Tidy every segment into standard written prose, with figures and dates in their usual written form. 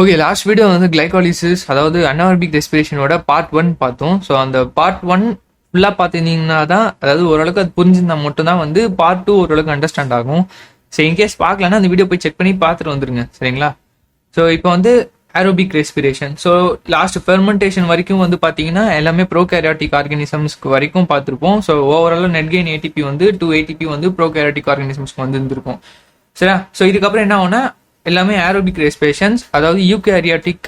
Okay, last video வந்து glycolysis, அதாவது anaerobic ரெஸ்பிரேஷனோட part 1 பார்த்தோம். ஸோ அந்த பார்ட் 1 ஃபுல்லாக பார்த்துருந்தீங்கன்னா தான், அதாவது ஓரளவுக்கு அது புரிஞ்சிருந்தா மட்டும்தான் வந்து பார்ட் 2 ஓரளவுக்கு அண்டர்ஸ்டாண்ட் ஆகும். ஸோ இன்கேஸ் பார்க்கலன்னா அந்த வீடியோ போய் செக் பண்ணி பார்த்துட்டு வந்துருங்க, சரிங்களா? ஸோ இப்போ வந்து aerobic respiration. So last fermentation வரைக்கும் வந்து பார்த்தீங்கன்னா எல்லாமே ப்ரோகேரியாட்டிக் ஆர்கானிசம்ஸ்க்கு வரைக்கும் பார்த்துருப்போம். ஸோ ஓவராலாக நெட் கெயின் ஏடிபி வந்து 2 ATP வந்து ப்ரோகேரியாட்டிக் ஆர்கானிசம்ஸ்க்கு வந்து இருந்திருக்கும், சரியா? ஸோ இதுக்கப்புறம் என்ன ஆகும்னா எல்லாமே ஏரோபிக் ரெஸ்பிரேஷன்ஸ், அதாவது யூகேரியாட்டிக்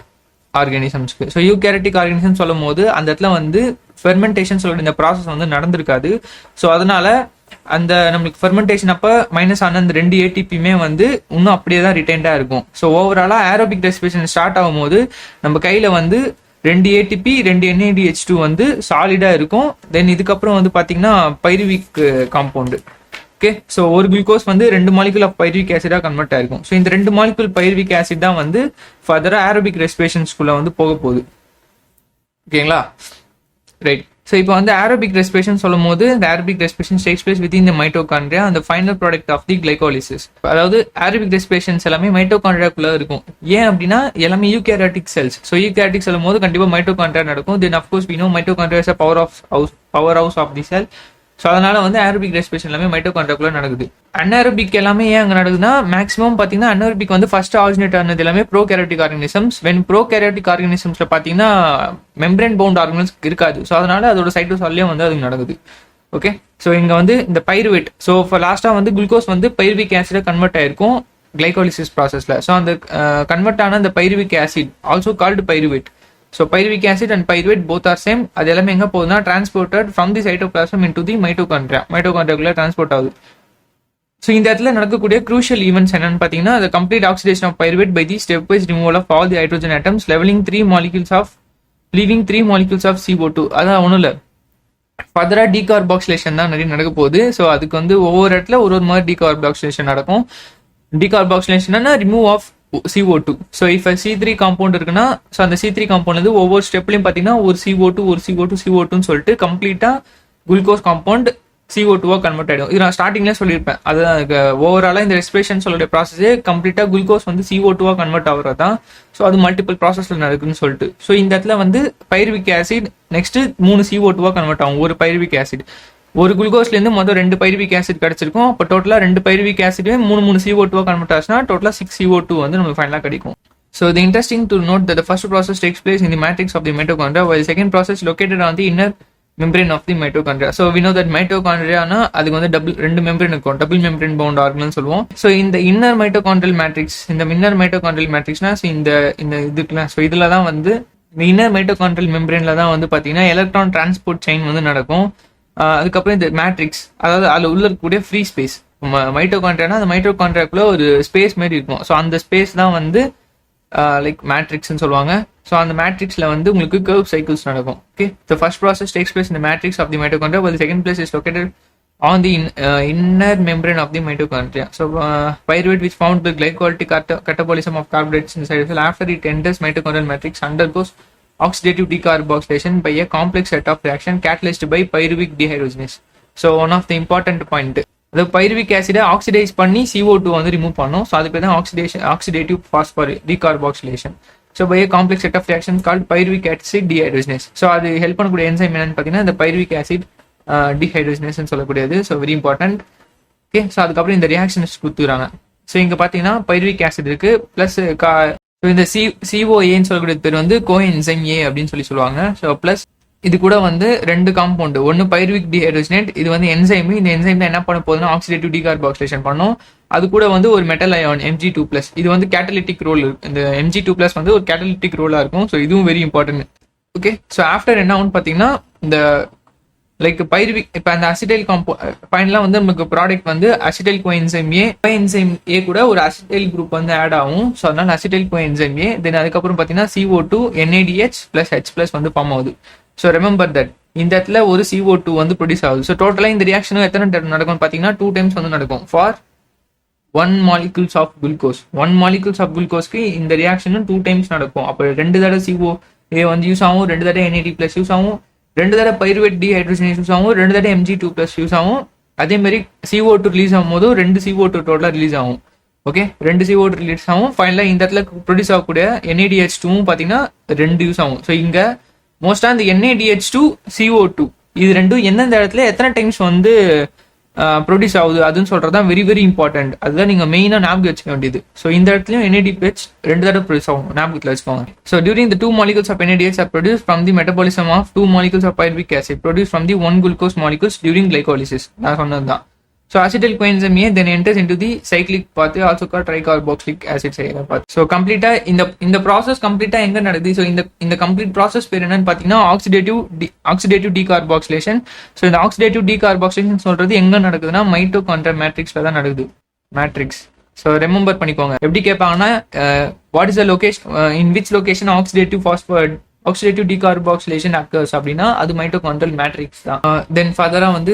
ஆர்கானிசம்ஸ்க்கு. ஸோ யூகேரியாட்டிக் ஆர்கானிசம் சொல்லும் போது அந்த இடத்துல வந்து ஃபெர்மெண்டேஷன் சொல்ற இந்த ப்ராசஸ் வந்து நடந்திருக்காது. ஸோ அதனால அந்த நம்மளுக்கு ஃபெர்மெண்டேஷன் அப்போ மைனஸ் ஆன அந்த 2 ATPயுமே வந்து இன்னும் அப்படியே தான் ரிட்டைன்டாக இருக்கும். ஸோ ஓவராலாக ஏரோபிக் ரெஸ்பிரேஷன் ஸ்டார்ட் ஆகும்போது நம்ம கையில் வந்து 2 ATP 2 NADH2 வந்து சாலிடாக இருக்கும். தென் இதுக்கப்புறம் வந்து பார்த்தீங்கன்னா பைருவிக் காம்பவுண்டு. ஓகே, ஸோ ஒரு குளுக்கோஸ் வந்து 2 மாலிகுல் ஆஃப் பைருவிக் ஆசிடா கன்வெர்ட் ஆயிருக்கும். ஸோ இந்த 2 மாலிகுல் பைருவிக் ஆசிட் தான் வந்து ஃபர்தரா ஏரோபிக் ரெஸ்பிரேஷன்ஸ்குள்ள வந்து போக போகுது. ஓகேங்களா, ரைட். ஸோ இப்போ வந்து ஏரோபிக் ரெஸ்பிரேஷன் சொல்லும் போது இந்த aerobic respiration takes place within the mitochondria, அந்த final product of the glycolysis. அதாவது ஏரோபிக் ரெஸ்பிரேஷன்ஸ் எல்லாமே மைட்டோகாண்ட்ரியாக்குள்ள இருக்கும். ஏன் அப்படின்னா எல்லாமே யூகேரியாட்டிக் செல்ஸ். ஸோ யூகேரியாட்டிக் சொல்லும் போது கண்டிப்பாக மைட்டோகாண்ட்ரியா நடக்கும். Then of course we know mitochondria is power house of the cell. So அதனால வந்து ஏரோபிக் ரெஸ்பிரேஷன் எல்லாமே மைட்டோகாண்ட்ரியாக்குள்ள நடக்குது. அன்ஏரோபிக் எல்லாமே ஏன் அங்கே நடக்குதுன்னா மேக்ஸிமம் பார்த்தீங்கன்னா அன்ஏரோபிக் வந்து ஃபர்ஸ்ட் ஆரிஜினேட் ஆனது எல்லாமே ப்ரோகேரியாட்டிக் ஆர்கானிசம்ஸ். வென் ப்ரோகேரியாட்டிக் ஆர்கானிசம்ஸ்ல பார்த்தீங்கன்னா மெம்பரேன் பவுண்ட் ஆர்கனல்ஸ் இருக்காது. ஸோ அதனால அதோட சைட்டோசால்லையும் வந்து அது நடக்குது. ஓகே, ஸோ இங்கே வந்து இந்த பைருவேட், ஸோ லாஸ்ட்டாக வந்து குளுக்கோஸ் வந்து பைருவிக் ஆசிடா கன்வெர்ட் ஆயிருக்கும் கிளைகோலிசிஸ் ப்ராசஸ்ல. ஸோ அந்த கன்வெர்ட் ஆன அந்த pyruvic acid also called pyruvate. So pyruvic acid and pyruvate both are same. அது எல்லாமே எங்கே போகுதுன்னா transported from the cytoplasm into the mitochondria. மைட்டோகாண்ட்ரியாக்குள்ள டிரான்ஸ்போர்ட் ஆகுது. ஸோ இந்த இடத்துல நடக்கக்கூடிய க்ரூஷியல் ஈவெண்ட்ஸ் என்னன்னு பார்த்தீங்கன்னா the complete oxidation of pyruvate by the stepwise removal of all the hydrogen atoms, leaving 3 molecules of CO2. அதான் ஒன்றும் இல்லை, ஃபர்தராக டீகார்பாக்சிலேஷன் தான் நிறைய நடக்க போகுது. ஸோ அதுக்கு வந்து ஒவ்வொரு இடத்துல ஒரு மாதிரி டீகார்பாக்சிலேஷன் நடக்கும். டீகார்பாக்சிலேஷன்னா ரிமூவ் ஆஃப் CO2. ஸோ இப்போ C3 காம்பவுண்ட் இருக்குன்னா, ஸோ அந்த C3 காம்பவுண்ட் வந்து ஒவ்வொரு ஸ்டெப்லையும் பார்த்தீங்கன்னா ஒரு CO2 சொல்லிட்டு கம்ப்ளீட்டாக குளுக்கோஸ் காம்பவுண்ட் CO2 கன்வெர்ட் ஆகிடும். இது நான் ஸ்டார்டிங்லேயே சொல்லியிருப்பேன். அதுதான் ஓவராலாக இந்த ரெஸ்பிரேஷன் சொல்லுடைய ப்ராசஸே கம்ப்ளீட்டாக குளுக்கோஸ் வந்து CO2 கன்வெர்ட் ஆகிறது தான். ஸோ அது மல்டிபிள் ப்ராசஸில் நடக்குதுன்னு சொல்லிட்டு. ஸோ இந்த இடத்துல வந்து pyruvic acid next 3 CO2 convert ஆகும். ஒரு பைருவிக் ஆசிட் ஒரு குளுக்கோஸ்லேருந்து மொத்தம் 2 பைருவிக் ஆசிட் கிடைச்சிருக்கும். அப்போ டோட்டலாக 2 பைருவிக் ஆசிடே 3 CO2 கன்வெர்ட் ஆச்சுன்னா டோட்டலாக 6 CO2 வந்து நமக்கு ஃபைனலாக கிடைக்கும். So the interesting to note that the first process takes place in the matrix of the mitochondria, while the second process located on the inner membrane of the mitochondria. So we know that mitochondria na அதுக்கு வந்து ரெண்டு membrane இருக்கும், double membrane bound ஆர்கனல்னு சொல்லுவோம். So இந்த inner mitochondrial matrix, இந்த inner mitochondrial மேட்ரிக்ஸ்னா இந்த இதுக்குலாம், so இதில் தான் வந்து இந்த இன்னர் மைட்டோகாண்ட்ரியல் மெம்பரேனில் தான் வந்து பார்த்தீங்கன்னா எலக்ட்ரான் டிரான்ஸ்போர்ட் செயின் வந்து நடக்கும். அதுக்கப்புறம் இந்த மேட்ரிக்ஸ், அதாவது அதில் உள்ள இருக்கக்கூடிய ஃப்ரீ ஸ்பேஸ், மைட்டோகாண்ட்ரியானா அந்த மைட்டோகாண்ட்ரியாக்குள்ள ஒரு ஸ்பேஸ் மாதிரி இருக்கும். ஸோ அந்த ஸ்பேஸ் தான் வந்து லைக் மேட்ரிக்ஸ்ன்னு சொல்லுவாங்க. ஸோ அந்த மேட்ரிக்ஸில் வந்து உங்களுக்கு கர்வ் சைக்கிள்ஸ் நடக்கும். Okay, the first process takes place in the matrix of the mitochondria, while the second place is located on the inner membrane of the mitochondria. So pyruvate, which found the glycolytic catabolism of carbohydrates inside the cell, after it enters mitochondrial matrix, undergoes oxidative decarboxylation by a complex set of reaction catalyzed by pyruvic dehydrogenase. So one of the important point, the pyruvic acid oxidize பண்ணி CO2 வந்து remove பண்ணும். So அது பேர் தான் oxidative decarboxylation. So by a complex set of reaction called pyruvic acid dehydrogenase. So அது help பண்ணக்கூடிய enzyme என்னன்னு பார்த்தீங்கன்னா இந்த pyruvic acid dehydrogenase சொல்லக்கூடியது. So very important. Okay, so அதுக்கப்புறம் இந்த ரியாக்ஷன்ஸ் கொடுத்துறாங்க. ஸோ இங்கே பார்த்தீங்கன்னா pyruvic acid இருக்கு பிளஸ் இந்த COAன்னு சொல்லக்கூடிய பேர் வந்து கோஎன்சைம் A அப்படின்னு சொல்லுவாங்க. ஸோ பிளஸ் இது கூட வந்து 2 காம்பவுண்ட், ஒன்று பைருவிக் டிஹைட்ரோஜனேட், இது வந்து என்சைம். இந்த என்சைம் தான் என்ன பண்ண போகுதுன்னா ஆக்சிடேட்டிவ் டீகார்பாக்சிலேஷன் பண்ணும். அது கூட வந்து ஒரு மெட்டல் அயான் Mg2+, இது வந்து கேட்டலிட்டிக் ரோல் இருக்கு. இந்த Mg2+ வந்து ஒரு கேட்டலிட்டிக் ரோலா இருக்கும். ஸோ இதுவும் very important. Okay, so after என்ன ஆகும்னு பார்த்தீங்கன்னா இந்த லைக் பைருவிக், இப்போ அந்த அசிடைல் ஃபைனலாக வந்து நமக்கு ப்ராடக்ட் வந்து அசிடைல் கோஎன்சைம் A கூட ஒரு அசிடைல் குரூப் வந்து ஆட் ஆகும். ஸோ அதனால அசிடைல் கோஎன்சைம் A. தென் அதுக்கப்புறம் பார்த்தீங்கன்னா CO2 NADH + H+ வந்து ஃபார்ம் ஆகுது. ஸோ ரிமெம்பர் தட் இந்த இடத்துல ஒரு CO2 வந்து ப்ரொடியூஸ் ஆகுது. ஸோ டோட்டலாக இந்த ரியாக்ஷனும் எத்தனை நடக்கும் பார்த்தீங்கன்னா 2 டைம்ஸ் வந்து நடக்கும். For 1 molecules of glucose, 1 molecules of glucoseக்கு இந்த ரியாக்ஷனும் 2 டைம்ஸ் நடக்கும். அப்போ 2 தடவை COA வந்து யூஸ் ஆகும், 2 தடவை NAD+ யூஸ் ஆகும், 2 தடவை பைருவேட் டீஹைட்ரோஜனேஸ் யூஸ் ஆகும், 2 தடவை Mg2+ யூஸ் ஆகும். அதே மாதிரி CO2 ரிலீஸ் ஆகும் போது 2 CO2 டோட்டலாக ரிலீஸ் ஆகும். ஓகே, 2 CO2 ரிலீஸ் ஆகும். ஃபைனலாக இந்த இடத்துல ப்ரொடியூஸ் ஆகக்கூடிய NADH2 பார்த்தீங்கன்னா 2 யூஸ் ஆகும். ஸோ இங்கே மோஸ்டா இந்த NADH2 CO2 இது ரெண்டும் எந்தெந்த இடத்துல எத்தனை டைம்ஸ் வந்து ப்ரொடியூஸ் ஆகுது அதுன்னு சொல்றது தான் வெரி வெரி இம்பார்ட்டன்ட். அதுதான் நீங்க மெயினா ஞாபகம் வச்சுக்க வேண்டியது. ஸோ இந்த இடத்துலயும் NADH 2 தடவை ப்ரொடியூஸ் ஆகும், ஞாபகத்தில் வச்சுக்கோங்க. So during the 2 molecules of NADH are produced from the metabolism of 2 molecules of pyruvic acid produced from the 1 glucose molecules during glycolysis. நான் சொன்னது தான். So acetyl coenzyme A then enters into the cyclic pathway, also called tricarboxylic acid cycle path. So complete இந்த process complete எங்க நடக்குது? So இந்த complete process பேர் என்னன்னு பாத்தீங்கன்னா oxidative decarboxylation. So இந்த oxidative decarboxylation சொல்றது எங்க நடக்குதுன்னா மைட்டோகாண்ட்ரியா மேட்ரிக்ஸ்ல தான் நடக்குது. மேட்ரிக்ஸ். ஸோ ரிமெம்பர் பண்ணிக்கோங்க. எப்படி கேட்பாங்கன்னா what is the location, in which location oxidative decarboxylation occurs அப்படின்னா அது மைட்டோகாண்ட்ரியல் மேட்ரிக்ஸ் தான். தென் ஃபர்தரா வந்து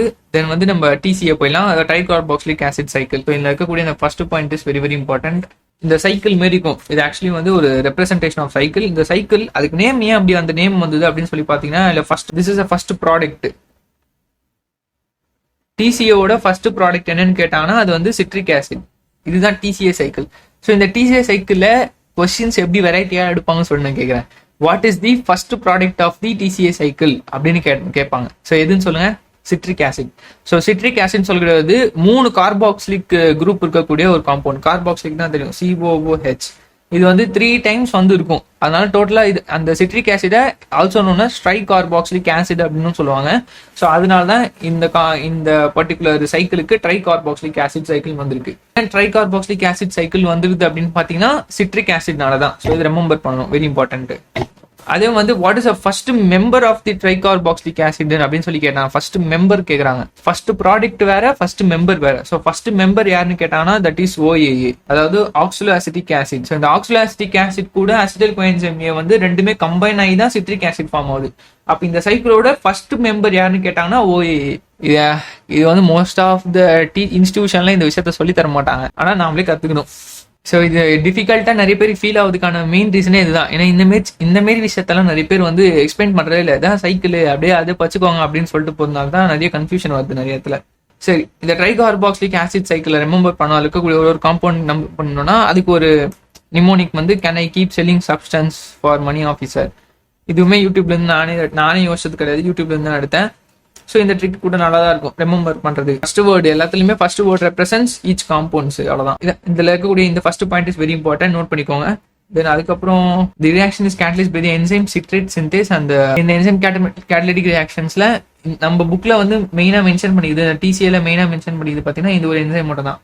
நம்ம TCA போயிடலாம். Tricarboxylic acid cycle. ஸோ இதில் இருக்கக்கூடிய இந்த first point is very very important. இந்த சைக்கிள் மாரி இருக்கும். இது ஆக்சுவலி வந்து ஒரு ரெப்ரசன்டேஷன் ஆஃப் சைக்கிள். இந்த சைக்கிள் அதுக்கு நேம் ஏன் அப்படி அந்த நேம் வந்தது அப்படின்னு சொல்லி பார்த்தீங்கன்னா இல்லை this is a first product. TCAவோட ஃபர்ஸ்ட் ப்ராடக்ட் என்னன்னு கேட்டாங்கன்னா அது வந்து சிட்ரிக் ஆசிட். இதுதான் TCA சைக்கிள். ஸோ இந்த TCA சைக்கிள்ல கொஸ்டின்ஸ் எப்படி வெரைட்டியா எடுப்பாங்கன்னு சொல்லி நான் கேட்கிறேன். What is the first product of the TCA cycle அப்படின்னு கேட்பாங்க. ஸோ எதுன்னு சொல்லுங்க? Citric acid. So citric acid சொல்கிறது 3 கார்பாக்சிலிக் குரூப் இருக்கக்கூடிய ஒரு காம்பவுண்ட். கார்பாக்சிலிக் தான் தெரியும், COOH. இது வந்து 3 டைம்ஸ் வந்து இருக்கும். அதனால டோட்டலா இது அந்த சிட்ரிக் ஆசிடை also known as tricarboxylic acid அப்படின்னு சொல்லுவாங்க. ஸோ அதனால தான் இந்த பர்டிகுலர் சைக்கிளுக்கு ட்ரைகார்பாக்சிலிக் ஆசிட் சைக்கிள் வந்திருக்கு. ட்ரைகார்பாக்சிலிக் ஆசிட் சைக்கிள் வந்துருது அப்படின்னு பாத்தீங்கன்னா சிட்ரிக் ஆசிட்னால தான். ஸோ இது ரிமெம்பர் பண்ணணும், வெரி இம்பார்ட்டன்ட். அதே வந்து what is first member of the tricarboxylic acid அப்படின்னு சொல்லி கேட்டாங்க. ஃபர்ஸ்ட் மெம்பர் கேட்கறாங்க. ஃபர்ஸ்ட் ப்ராடக்ட் வேற, ஃபர்ஸ்ட் மெம்பர் வேற. ஸோ ஃபர்ஸ்ட் மெம்பர் யாருன்னு கேட்டாங்கன்னா தட் இஸ் OAA, அதாவது ஆக்சிலோஅசிட்டிக் ஆசிட். ஸோ இந்த ஆக்சிலோஅசிட்டிக் ஆசிட் கூட அசிடைல் கோஎன்சைம் A வந்து ரெண்டுமே கம்பைன் ஆகி தான் சிட்ரிக் ஆசிட் ஃபார்ம் ஆகுது. அப்ப இந்த சைக்கிளோட ஃபர்ஸ்ட் மெம்பர் யாருன்னு கேட்டாங்கன்னா OAA. இது வந்து மோஸ்ட் ஆஃப் த இன்ஸ்டிடியூஷன்ல இந்த விஷயத்த சொல்லி தர மாட்டாங்க, ஆனா நாமளே கத்துக்கணும். ஸோ இது டிஃபிகல்ட்டா நிறைய பேர் ஃபீல் ஆகுதுக்கான மெயின் ரீசனே இதுதான். ஏன்னா இந்த மாரி விஷயத்தெல்லாம் நிறைய பேர் வந்து எக்ஸ்பிளைன் பண்றதே இல்லை. இதான் சைக்கிள், அப்படியே அதை பச்சுக்கோங்க அப்படின்னு சொல்லிட்டு போறதுனால தான் நிறைய கன்ஃபியூஷன் வருது நிறைய இடத்துல. சரி, இந்த ட்ரைகார்பாக்சிலிக் ஆசிட் சைக்கிள் ரிமெம்பர் பண்ணால் இருக்கக்கூடிய ஒரு காம்பவுண்ட் நம்பர் பண்ணணும்னா அதுக்கு ஒரு நிமோனிக் வந்து can I keep selling substance for money officer. இதுவுமே யூடியூப்ல இருந்து நானே யோசிச்சது கிடையாது, யூடியூப்ல இருந்து தான் எடுத்தேன். ஸோ இந்த ட்ரிக் கூட நல்லா தான் இருக்கும் ரிமெம்பர் பண்றது. ஃபர்ஸ்ட் வேர்டு எல்லாத்துலயுமே first word represents each compounds, அவ்வளவுதான். இதுல இருக்கக்கூடிய இந்த first point is very important, note பண்ணிக்கோங்க. தென் அதுக்கப்புறம் the reaction is catalyst by the enzyme citrate synthase. அந்த இந்த என்சைம் கேட்டலிட்டிக் ரியாக்ஷன்ஸ்ல நம்ம புக்ல வந்து மெயினா மென்ஷன் பண்ணிக்குது, TCAல மெயினா மென்ஷன் பண்ணிக்குது பாத்தீங்கன்னா இந்த ஒரு என்சைம் மட்டும் தான்.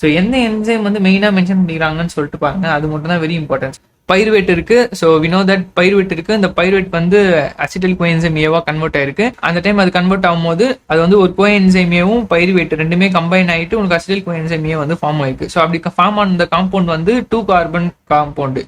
ஸோ எந்த என்சைம் வந்து மெயினா மென்ஷன் பண்ணிக்கிறாங்கன்னு சொல்லிட்டு பாருங்க, அது மட்டும் தான் வெரி இம்பார்ட்டன்ட். பைருவேட் இருக்கு. So we know that pyruvate இருக்கு. இந்த பைருவேட் வந்து அசிடைல் கோஎன்சைம் ஏவா கன்வெர்ட் ஆயிருக்கு. அந்த டைம் அது கன்வெர்ட் ஆகும்போது அது வந்து ஒரு கோஎன்சைம் ஏவும் பைருவேட் ரெண்டுமே கம்பைன் ஆயிட்டு உங்களுக்கு அசிடைல் கோஎன்சைம் ஏ வந்து ஃபார்ம் ஆயிருக்கு. ஸோ அப்படி ஃபார்ம் ஆன காம்பவுண்ட் வந்து 2 கார்பன் காம்பவுண்ட்.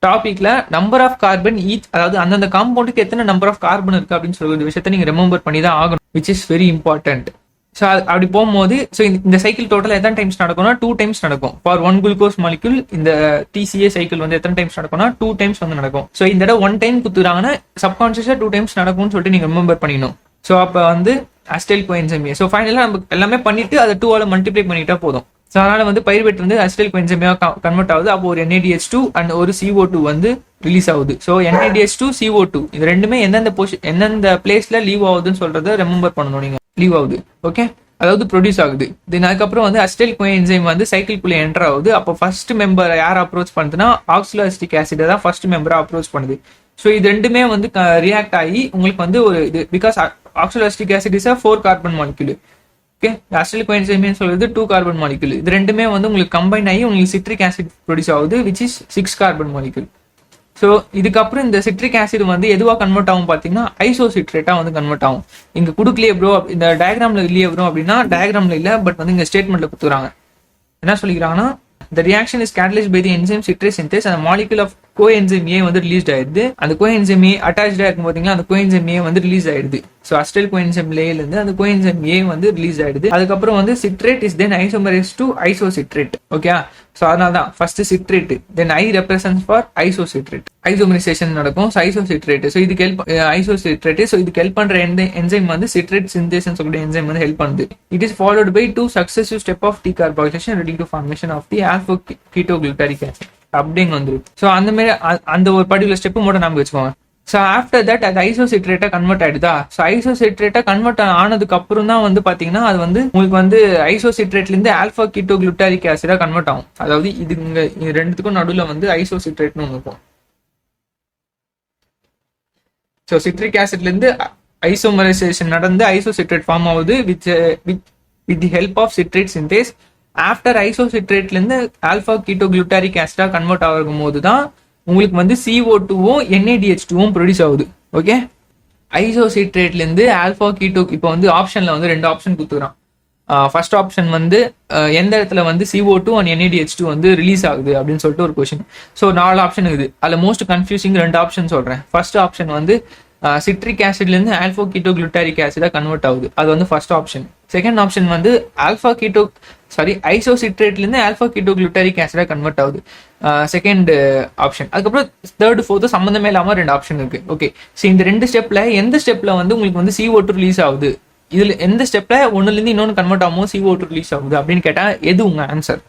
டாபிக்ல நம்பர் ஆஃப் கார்பன் ஈச், அதாவது அந்தந்த காம்பவுண்டுக்கு எத்தனை நம்பர் ஆஃப் கார்பன் இருக்கு அப்படின்னு சொல்ற விஷயத்த நீங்க ரிமெம்பர் பண்ணி தான் ஆகணும், which is very important. So அப்படி போகும்போது ஸோ இந்த சைக்கிள் டோட்டல் எத்தனை டைம்ஸ் நடக்கும்னா 2 டைம்ஸ் நடக்கும். ஃபார் 1 குளுக்கோஸ் மாலிக்யூல் இந்த TCA சைக்கிள் வந்து எத்தனை டைம்ஸ் நடக்கும்னா 2 டைம்ஸ் வந்து நடக்கும். ஸோ இந்த தடவை 1 டைம் குத்துறாங்கன்னா சப்கான்சியஸா 2 டைம்ஸ் நடக்கும்னு சொல்லிட்டு நீங்க ரிமெம்பர் பண்ணிக்கணும். ஸோ அப்போ வந்து அசிடைல் கோஎன்சைம் A. ஸோ ஃபைனலாக நம்ம எல்லாமே பண்ணிட்டு அதை 2ஆல மல்டிப்ளை பண்ணிட்டா போதும். ஸோ அதனால வந்து பைருவேட் வந்து அசிடைல் கோஎன்சைம் A கன்வெர்ட் ஆகுது. அப்போ ஒரு NADH2 அண்ட் ஒரு CO2 வந்து ரிலீஸ் ஆகுது. ஸோ NADH2 CO2 இது ரெண்டுமே எந்தெந்த பிளேஸ்ல லீவ் ஆகுதுன்னு சொல்றதை ரிமெம்பர் பண்ணணும். நீங்க லீவ் ஆகுது, ஓகே, அதாவது ப்ரொடியூஸ் ஆகுது. தென் அதுக்கப்புறம் வந்து அசிடைல் கோஎன்சைம் வந்து சைக்கிள்குள்ள என்டர் ஆகுது. அப்போ ஃபர்ஸ்ட் மெம்பர் யார் அப்ரோச் பண்ணுதுன்னா ஆக்சிலோஅசிட்டிக் ஆசிட் தான் ஃபர்ஸ்ட் மெம்பரா அப்ரோச் பண்ணுது. ஸோ இது ரெண்டுமே வந்து ரியாக்ட் ஆகி உங்களுக்கு வந்து ஒரு இது, because oxaloacetic acid is 4 carbon molecule. Okay, acetyl coenzyme சொல்றது 2 கார்பன் மாலிக்யூல். இது ரெண்டுமே வந்து உங்களுக்கு கம்பைன் ஆகி உங்களுக்கு சிட்ரிக் ஆசிட் ப்ரொடியூஸ் ஆகுது, which is 6 carbon molecule. So இதுக்கப்புறம் இந்த சிட்ரிக் ஆசிட் வந்து எதுவாக கன்வெர்ட் ஆகும் பார்த்தீங்கன்னா ஐசோசிட்ரேட்டா வந்து கன்வெர்ட் ஆகும். இங்க கொடுக்கலையே ப்ரோ, இந்த டயக்ராம்ல இல்லையே ப்ரோ அப்படின்னா டயக்ராம்ல இல்லை, பட் வந்து இங்க ஸ்டேட்மெண்ட்ல கொடுத்துறாங்க. என்ன சொல்லிக்கிறாங்கன்னா the reaction is catalyzed by the enzyme citrate synthase and the molecule of coenzyme A வந்து ரிலீஸ் ஆயிடுது. அந்த கோஎன்சைம் ஏ அட்டாச்சாக இருக்கும் பார்த்தீங்களா, அந்த கோஎன்சைம் ஏ வந்து ரிலீஸ் ஆயிடுது. ஸோ அசிடைல் கோஎன்சைம் லேலேருந்து அந்த கோஎன்சைம் ஏ வந்து ரிலீஸ் ஆயிடுது. அதுக்கப்புறம் வந்து citrate is then isomerise to isocitrate. Okay, so அதனால தான் first citrate, then I represents for isocitrate. Isomerisation நடக்கும். ஸோ ஐசோசிட்ரேட், ஸோ இதுக்கு ஹெல்ப் ஐசோசிட்ரேட். ஸோ இதுக்கு ஹெல்ப் பண்ற என்சைம் வந்து சிட்ரேட் சிந்தேஸ் சொல்லக்கூடிய என்சைம் வந்து ஹெல்ப் பண்ணுது. It is followed by 2 successive step of decarboxylation leading to formation of the alpha ketoglutarate acid அப்படிங்க வந்துடும். ஸோ அந்த மாதிரி அந்த ஒரு பர்டிகுலர் ஸ்டெப் மட்டும் நம்ம வச்சுக்கோங்க. ஸோ ஆஃப்டர் தட் அது ஐசோசிட்ரேட்டா கன்வெர்ட் ஆயிடுதா. ஸோ ஐசோசிட்ரேட்டா கன்வெர்ட் ஆனதுக்கு அப்புறம் தான் வந்து பாத்தீங்கன்னா அது வந்து உங்களுக்கு வந்து ஐசோசிட்ரேட்ல இருந்து ஆல்பா கீட்டோகுளுட்டாரிக் ஆசிடா கன்வெர்ட் ஆகும். அதாவது இது இங்க ரெண்டுத்துக்கும் நடுவில் வந்து ஐசோசிட்ரேட்னு ஒன்று இருக்கும். ஸோ சிட்ரிக் ஆசிட்ல இருந்து ஐசோமரைசேஷன் நடந்து ஐசோசிட்ரேட் ஃபார்ம் ஆகுது with the help of citrate synthase. After ஐசோசிட்ரேட்ல இருந்து ஆல்பா கீட்டோகுளுட்டாரிக் ஆசிடா கன்வெர்ட் ஆகும் போது தான் உங்களுக்கு வந்து CO2வும் NADH2வும் ப்ரொடியூஸ் ஆகுது. ஓகே, ஐசோசிட்ரேட்ல இருந்து ஆல்பா கீட்டோ இப்போ வந்து ஆப்ஷன்ல வந்து 2 ஆப்ஷன் கொடுத்துக்கிறான். ஃபர்ஸ்ட் ஆப்ஷன் வந்து எந்த இடத்துல வந்து CO2 அண்ட் NADH2 வந்து ரிலீஸ் ஆகுது அப்படின்னு சொல்லிட்டு ஒரு கொஸ்டின். ஸோ 4 ஆப்ஷன் இருக்குது. அதில் மோஸ்ட் கன்ஃபியூசிங் 2 ஆப்ஷன் சொல்றேன். ஃபர்ஸ்ட் ஆப்ஷன் வந்து சிட்ரிக் ஆசிட்ல இருந்து ஆல்பா கீட்டோகுளுட்டாரிக் ஆசிடா கன்வெர்ட் ஆகுது. அது வந்து ஃபர்ஸ்ட் ஆப்ஷன். செகண்ட் ஆப்ஷன் வந்து ஐசோசிட்ரேட்ல இருந்து ஆல்பா கீட்டோகுளுட்டாரிக் ஆசிடா கன்வெர்ட் ஆகுது. Second option. அதுக்கப்புறம் தேர்ட் ஃபோர்த்து சம்மந்தமே இல்லாம 2 ஆப்ஷன் இருக்கு. ஓகே, ஸோ இந்த 2 ஸ்டெப்ல எந்த ஸ்டெப்ல வந்து உங்களுக்கு வந்து CO2 ரிலீஸ் ஆகுது, இதுல எந்த ஸ்டெப்ல ஒன்னுல இருந்து இன்னொன்று கன்வெர்ட் ஆகும் CO2 ரிலீஸ் ஆகுது அப்படின்னு கேட்டா எது உங்க ஆன்சர்?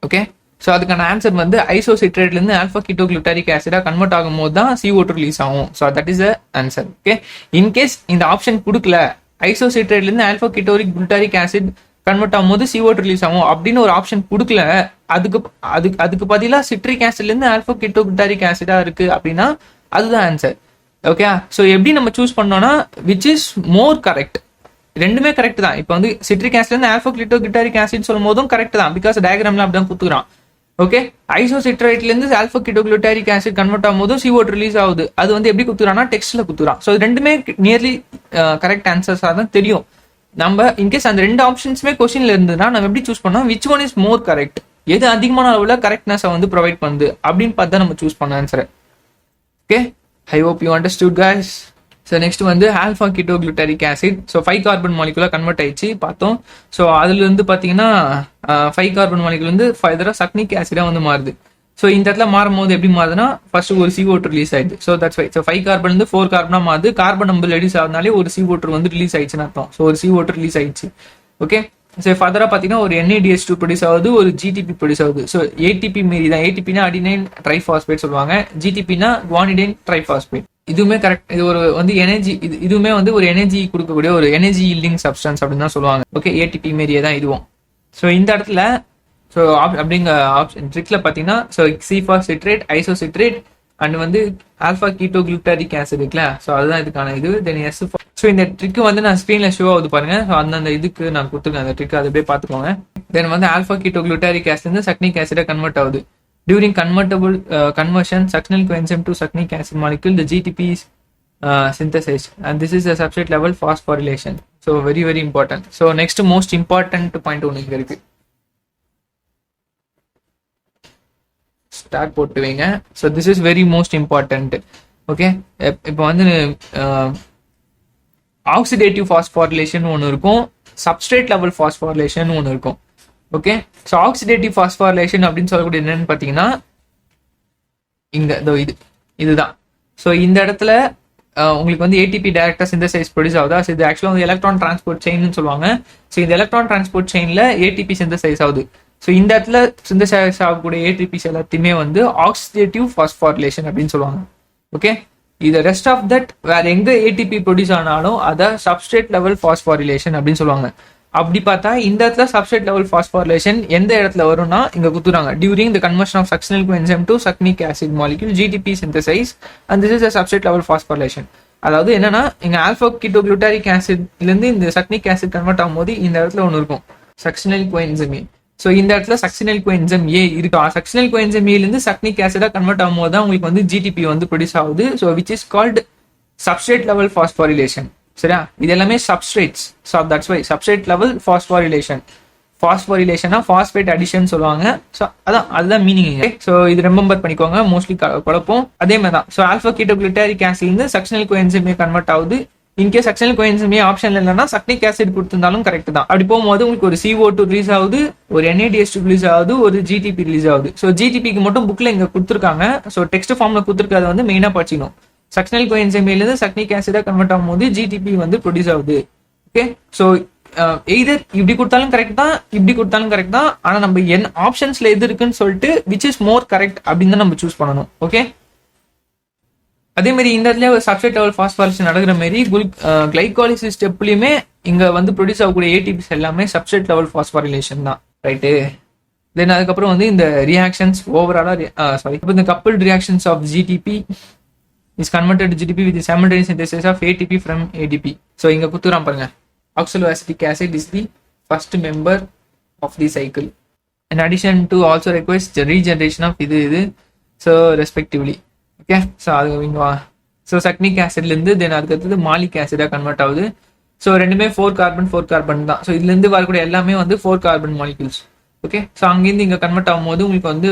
ஓகே, ஸோ அதுக்கான ஆன்சர் வந்து ஐசோசிட்ரேட்ல இருந்து ஆல்பா கீட்டோகுளுட்டாரிக் ஆசிடா கன்வெர்ட் ஆகும் போது தான் CO2 ரிலீஸ் ஆகும். So that is the answer. Okay, in case இந்த ஆப்ஷன் கொடுக்கல, ஐசோசிட்ரேட்ல இருந்து ஆல்பா கீட்டோகுளுட்டாரிக் ஆசிட் கன்வெர்ட் ஆகும் போது CO2 ரிலீஸ் ஆகும் அப்படின்னு ஒரு ஆப்ஷன் கொடுக்கல, அதுக்கு பதிலாக சிட்ரிக் ஆசிட்ல இருந்து ஆல்பா கீட்டோகுளுட்டாரிக் ஆசிடா இருக்கு அப்படின்னா அதுதான் ஆன்சர். ஓகே, ஸோ எப்படி நம்ம சூஸ் பண்ணோம்னா விச் இஸ் மோர் கரெக்ட். ரெண்டுமே கரெக்ட் தான். இப்போ வந்து சிட்ரிக் ஆசிட்ல இருந்து ஆல்பா கீட்டோகுளுட்டாரிக் ஆசிட் சொல்லும் போதும் கரெக்ட் தான், பிகாஸ் டயக்ராம்ல அப்படிதான் கொடுத்துக்கிறான். ஓகே, ஐசோசிட்ரேட்ல இருந்து ஆல்பா கீட்டோகுளுட்டாரிக் ஆசிட் கன்வெர்ட் ஆகும் போது CO2 ரிலீஸ் ஆகுது. அது வந்து எப்படி கொடுத்துறான்னா டெக்ஸ்ட்ல கொடுத்துறான். ஸோ ரெண்டுமே நியர்லி கரெக்ட் ஆன்சர்ஸா தான் தெரியும். நம்ம இன்கேஸ் அந்த 2 ஆப்ஷன்ஸுமே கொஸ்டின்ல இருந்ததுன்னா நம்ம எப்படி சூஸ் பண்ணோம், which one is more correct, எது அதிகமான அளவுல கரெக்ட்னஸ் வந்து ப்ரொவைட் பண்ணுது அப்படின்னு பார்த்து நம்ம சூஸ் பண்ண answer. Okay, I hope you understood guys. So next வந்து alpha ketoglutaric acid. So 5 carbon மாலிகுலா கன்வெர்ட் ஆயிடுச்சு பார்த்தோம். ஸோ அதுல இருந்து பார்த்தீங்கன்னா 5 கார்பன் மாலிகுல் வந்து ஃபர்தராக சக்னிக் ஆசிடா வந்து மாறுது. ஸோ இந்த இடத்துல மாறும் போது எப்படி மாறுதுன்னா ஃபர்ஸ்ட் ஒரு CO2 ரிலீஸ் ஆயிடுது. So that's why. So 5 carbon வந்து 4 கார்பனா மாறுது. கார்பன் நம்பர் ரெடியூஸ் ஆகுதுனாலே ஒரு CO2 வந்து ரிலீஸ் ஆயிடுச்சுன்னு அர்த்தம். ஸோ ஒரு CO2 ரிலீஸ் ஆயிடுச்சு. ஓகே, ஸோ ஃபர்தராக பார்த்தீங்கன்னா ஒரு NADH2 ப்ரொடியூஸ் ஆகுது, ஒரு GTP ப்ரொடியூஸ் ஆகுது. ஸோ ATP மாரி தான். ATPனா அடினைன் ட்ரைஃபாஸ்பேட் சொல்லுவாங்க, GTPனா குவானிடைன் ட்ரைஃபாஸ்பேட். இதுவுமே கரெக்ட். இது ஒரு வந்து எனர்ஜி, இதுவுமே வந்து ஒரு எனர்ஜி கொடுக்கக்கூடிய ஒரு எனர்ஜி ஈல்டிங் சப்ஸ்டன்ஸ் அப்படின்னு தான் சொல்லுவாங்க. ஓகே, ATP மாரியே தான் இதுவும். ஸோ இந்த இடத்துல ஸோ அப்படிங்க ஆப்ஷன் ட்ரிக்ல பார்த்தீங்கன்னா so C citrate, isocitrate and வந்து ஆல்பா கீட்டோகுளுட்டாரிக் ஆசிட் இருக்குல்ல, ஸோ அதுதான் இதுக்கான இது. தென் S. ஸோ இந்த ட்ரிக் வந்து நான் ஸ்க்ரீன்ல ஷோ ஆகுது பாருங்க. ஸோ அந்தந்த இதுக்கு நான் கொடுத்துருக்கேன் அந்த ட்ரிக், அதை போய் பார்த்துக்கோங்க. தென் வந்து ஆல்பா கீட்டோகுளுட்டாரிக் ஆசிட் வந்து சக்னிக் ஆசிடா கன்வெர்ட் ஆகுது. During conversion, succinyl coenzyme to sucnic acid molecule, the GTP is synthesized, and this is a substrate level phosphorylation. So very very important. So next most important point ஒன்று இங்க இருக்கு. Start போட்டு வைங்க. So this is very most important. Okay, இப்போ வந்து oxidative ஃபாஸ்போரிலேஷன் ஒன்று இருக்கும், substrate level ஃபாஸ்போரிலேஷன் ஒன்று இருக்கும். ஓகே, ஸோ ஆக்சிடேட்டிவ் ஃபாஸ்போரிலேஷன் அப்படின்னு சொல்லக்கூடிய என்னன்னு பார்த்தீங்கன்னா இதுதான். ஸோ இந்த இடத்துல உங்களுக்கு வந்து ATP டைரக்டா சிந்தசைஸ் ப்ரொடியூஸ் ஆகுதா. ஸோ இது ஆக்சுவலாக வந்து எலக்ட்ரான் டிரான்ஸ்போர்ட் செயின்னு சொல்லுவாங்க. ஸோ இந்த எலக்ட்ரான் டிரான்ஸ்போர்ட் செயின்ல ATP சிந்தசைஸ் ஆகுது. ஸோ இந்த இடத்துல சிந்தசைஸ் ஆகக்கூடிய ATPs எல்லாத்தையுமே வந்து ஆக்சிடேட்டிவ் ஃபாஸ்போரிலேஷன் அப்படின்னு சொல்லுவாங்க. ஓகே, இது ரெஸ்ட் ஆஃப் தட் வேற எங்க ATP ப்ரொடியூஸ் ஆனாலும் அதை சப்ஸ்ட்ரேட் லெவல் ஃபாஸ்போரிலேஷன் அப்படின்னு சொல்லுவாங்க. அப்படி பார்த்தா இந்த இடத்துல சப்ஸ்ட்ரேட் லெவல் ஃபாஸ்போரிலேஷன் எந்த இடத்துல வரும்னா இங்க குத்துறாங்க. During the conversion of succinyl coenzyme to succinic acid molecule GTP synthesise and this is a substrate level phosphorylation. அதாவது என்னன்னா இங்க ஆல்பா கீட்டோகுளுட்டாரிக் ஆசிட்ல இருந்து இந்த சக்னிக் ஆசிட் கன்வெர்ட் ஆகும்போது இந்த இடத்துல ஒன்று இருக்கும் சக்சினில் கோஎன்சைம். ஸோ இந்த இடத்துல சக்சினில் கோஎன்சைம் ஏ இருக்கு. சக்சினில் கோஎன்சைம் ஏல இருந்து சக்னிக் ஆசிடா கன்வெர்ட் ஆகும்போது தான் உங்களுக்கு வந்து GTP வந்து ப்ரொடியூஸ் ஆகுது. So which is called substrate level phosphorylation. சரியா, இது எல்லாமே substrates. So that's why substrate level phosphorylation. பாஸ்போரிலேஷனா பாஸ்பேட் அடிஷன் சொல்லுவாங்க. ஸோ அதுதான் மீனிங். ஸோ இது ரிமெம்பர் பண்ணிக்கோங்க, மோஸ்ட்லி குழப்பம். அதே மாதிரி தான். ஸோ ஆல்ஃபா கீட்டோகுளுட்டாரிக் ஆசிட் இருந்து சக்ஷனல் கோஎன்சைமே கன்வெர்ட் ஆகுது. இன்கேஸ் சக்ஷனல் கோஎன்சைமே ஆப்ஷன்ல இல்லைன்னா சக்னிக் ஆசிட் கொடுத்திருந்தாலும் கரெக்ட் தான். அப்படி போகும்போது உங்களுக்கு ஒரு CO2 ரிலீஸ் ஆகுது, ஒரு NADH2 ரிலீஸ் ஆகுது, ஒரு GTP ரிலீஸ் ஆகுது. ஸோ GTPக்கு மட்டும் புக்ல இங்க கொடுத்துருக்காங்க. ஸோ டெக்ஸ்ட் ஃபார்ம்ல கொடுத்துருக்காது வந்து மெயினா படிச்சிக்கணும். சக்ஷனல் கோஎன்சைம்ல இருந்து சக்னிக் ஆசிடா கன்வெர்ட் ஆகும்போது GTP வந்து ப்ரொடியூஸ் ஆகுது. ஓகே, ஸோ எய்தர் இப்படி கொடுத்தாலும் கரெக்ட் தான், இப்படி கொடுத்தாலும் கரெக்ட் தான். ஆனா நம்ம என் ஆப்ஷன்ஸ்ல எது இருக்குன்னு சொல்லிட்டு விச் இஸ் மோர் கரெக்ட் அப்படின்னு தான் நம்ம சூஸ் பண்ணணும். ஓகே, அதே மாதிரி இந்த இடத்துல ஒரு சப்ஸ்ட்ரேட் லெவல் பாஸ்போரிலேஷன் நடக்கிற மாதிரி கிளைகாலிசிஸ் ஸ்டெப்லயுமே இங்க வந்து ப்ரொடியூஸ் ஆகக்கூடிய ATPs எல்லாமே சப்ஸ்ட்ரேட் லெவல் பாஸ்போரிலேஷன் தான், ரைட்டு. தென் அதுக்கப்புறம் வந்து இந்த ரியாக்ஷன்ஸ் ஓவராலா இந்த coupled reactions of GTP is converted to GTP with the simultaneous synthesis of ATP from ADP. So இங்க குத்துறான் பாருங்க, oxaloacetic acid is the first member of the cycle. In addition to also requires the regeneration of இது so respectively. Okay, so அது so Sagnik ஆசிட்லேருந்து தென் அதுக்கு Malik ஆசிடாக convert ஆகுது. So ரெண்டுமே 4 carbon தான். So இதுலேருந்து வரக்கூடிய எல்லாமே வந்து 4 கார்பன் மாலிகூல்ஸ். ஓகே, ஸோ அங்கேருந்து இங்கே கன்வெர்ட் ஆகும்போது உங்களுக்கு வந்து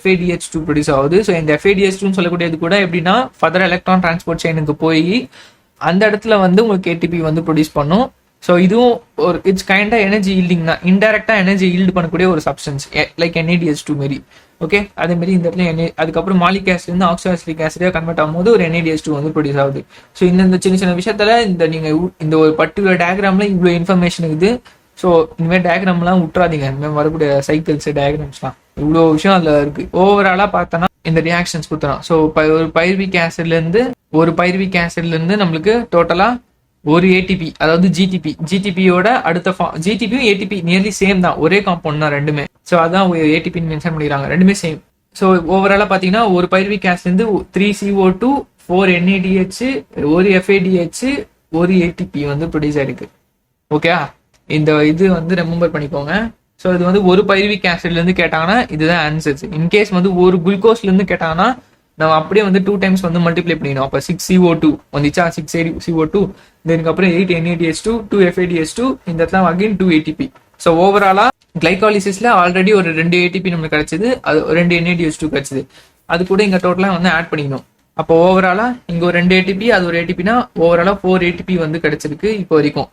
FADH2 ப்ரொடியூஸ் ஆகுது. ஸோ இந்த FADH2 சொல்லக்கூடியது கூட எப்படின்னா ஃபர்தர் எலக்ட்ரான் டிரான்ஸ்போர்ட் செயினுக்கு போய் அந்த இடத்துல வந்து உங்களுக்கு ATP வந்து ப்ரொடியூஸ் பண்ணும். ஸோ இதுவும் ஒரு இட்ஸ் கைண்டா எனர்ஜி ஈல்டிங் தான், இன்டெரக்டா எனர்ஜி ஈல்டு பண்ணக்கூடிய ஒரு சப்ஸ்டன்ஸ் லைக் NADH2 மாரி. ஓகே, அதே மாதிரி இந்த இடத்துல அதுக்கப்புறம் மாலிக் ஆசிட் வந்து ஆக்சாலிக் ஆசிடா கன்வெர்ட் ஆகும்போது ஒரு NADH2 வந்து ப்ரொடியூஸ் ஆகுது. ஸோ இந்த சின்ன சின்ன விஷயத்துல நீங்க இந்த ஒரு பர்டிகுலர் டயக்ராம்ல இவ்வளோ இன்ஃபர்மேஷன் இருக்குது. ஸோ இனிமேல் டயக்ராம்லாம் விட்டுறாதீங்க, இனிமேல் வரக்கூடிய சைக்கிள்ஸ் டயக்ராம்ஸ்லாம் இவ்வளோ விஷயம் அதில் இருக்கு. ஓவராலா பார்த்தோன்னா இந்த ரியாக்ஷன்ஸ் கொடுத்துறோம். ஸோ ஒரு பைருவிக் ஆசிட்ல இருந்து நம்மளுக்கு டோட்டலா ஒரு ATP, அதாவது GTPயோட அடுத்த GTPயும் ATP நியர்லி சேம் தான், ஒரே காம்பவுண்ட் தான் ரெண்டுமே. ஸோ அதான் ATP மென்ஷன் பண்ணிக்கிறாங்க, ரெண்டுமே சேம். ஸோ ஓவராலா பாத்தீங்கன்னா ஒரு பைருவிக் ஆசிட் இருந்து 3 CO2 4 NADH ஒரு FADH ஒரு ATP வந்து ப்ரொடியூஸ் ஆயிருக்கு. ஓகே, இந்த இது வந்து ரிமெம்பர் பண்ணிக்கோங்க. ஸோ இது வந்து ஒரு பைருவிக் ஆசிட்ல இருந்து கேட்டாங்கன்னா இதுதான் ஆன்சர்ஸ். இன்கேஸ் வந்து ஒரு குளுக்கோஸ்ல இருந்து கேட்டாங்கன்னா நம்ம அப்படியே வந்து 2 டைம்ஸ் வந்து மல்டிப்ளை பண்ணிடணும். அப்போ 6 CO2 வந்துச்சா, 6 CO2 தெனுக்கப்புறம் 8 NADH2 2 FADH2 இந்த இடத்துல அகைன் 2 ATP. ஸோ ஓவராலா கிளைகாலிசிஸ்ல ஆல்ரெடி ஒரு 2 ATP நம்மளுக்கு கிடைச்சது, அது 2 NADH2 கிடைச்சது. அது கூட இங்க டோட்டலா வந்து ஆட் பண்ணிக்கணும். அப்போ ஓவராலா இங்க ஒரு 2 ATP அது ஒரு ATPனா ஓவராலா 4 ATP வந்து கிடைச்சிருக்கு. இப்போ வரைக்கும்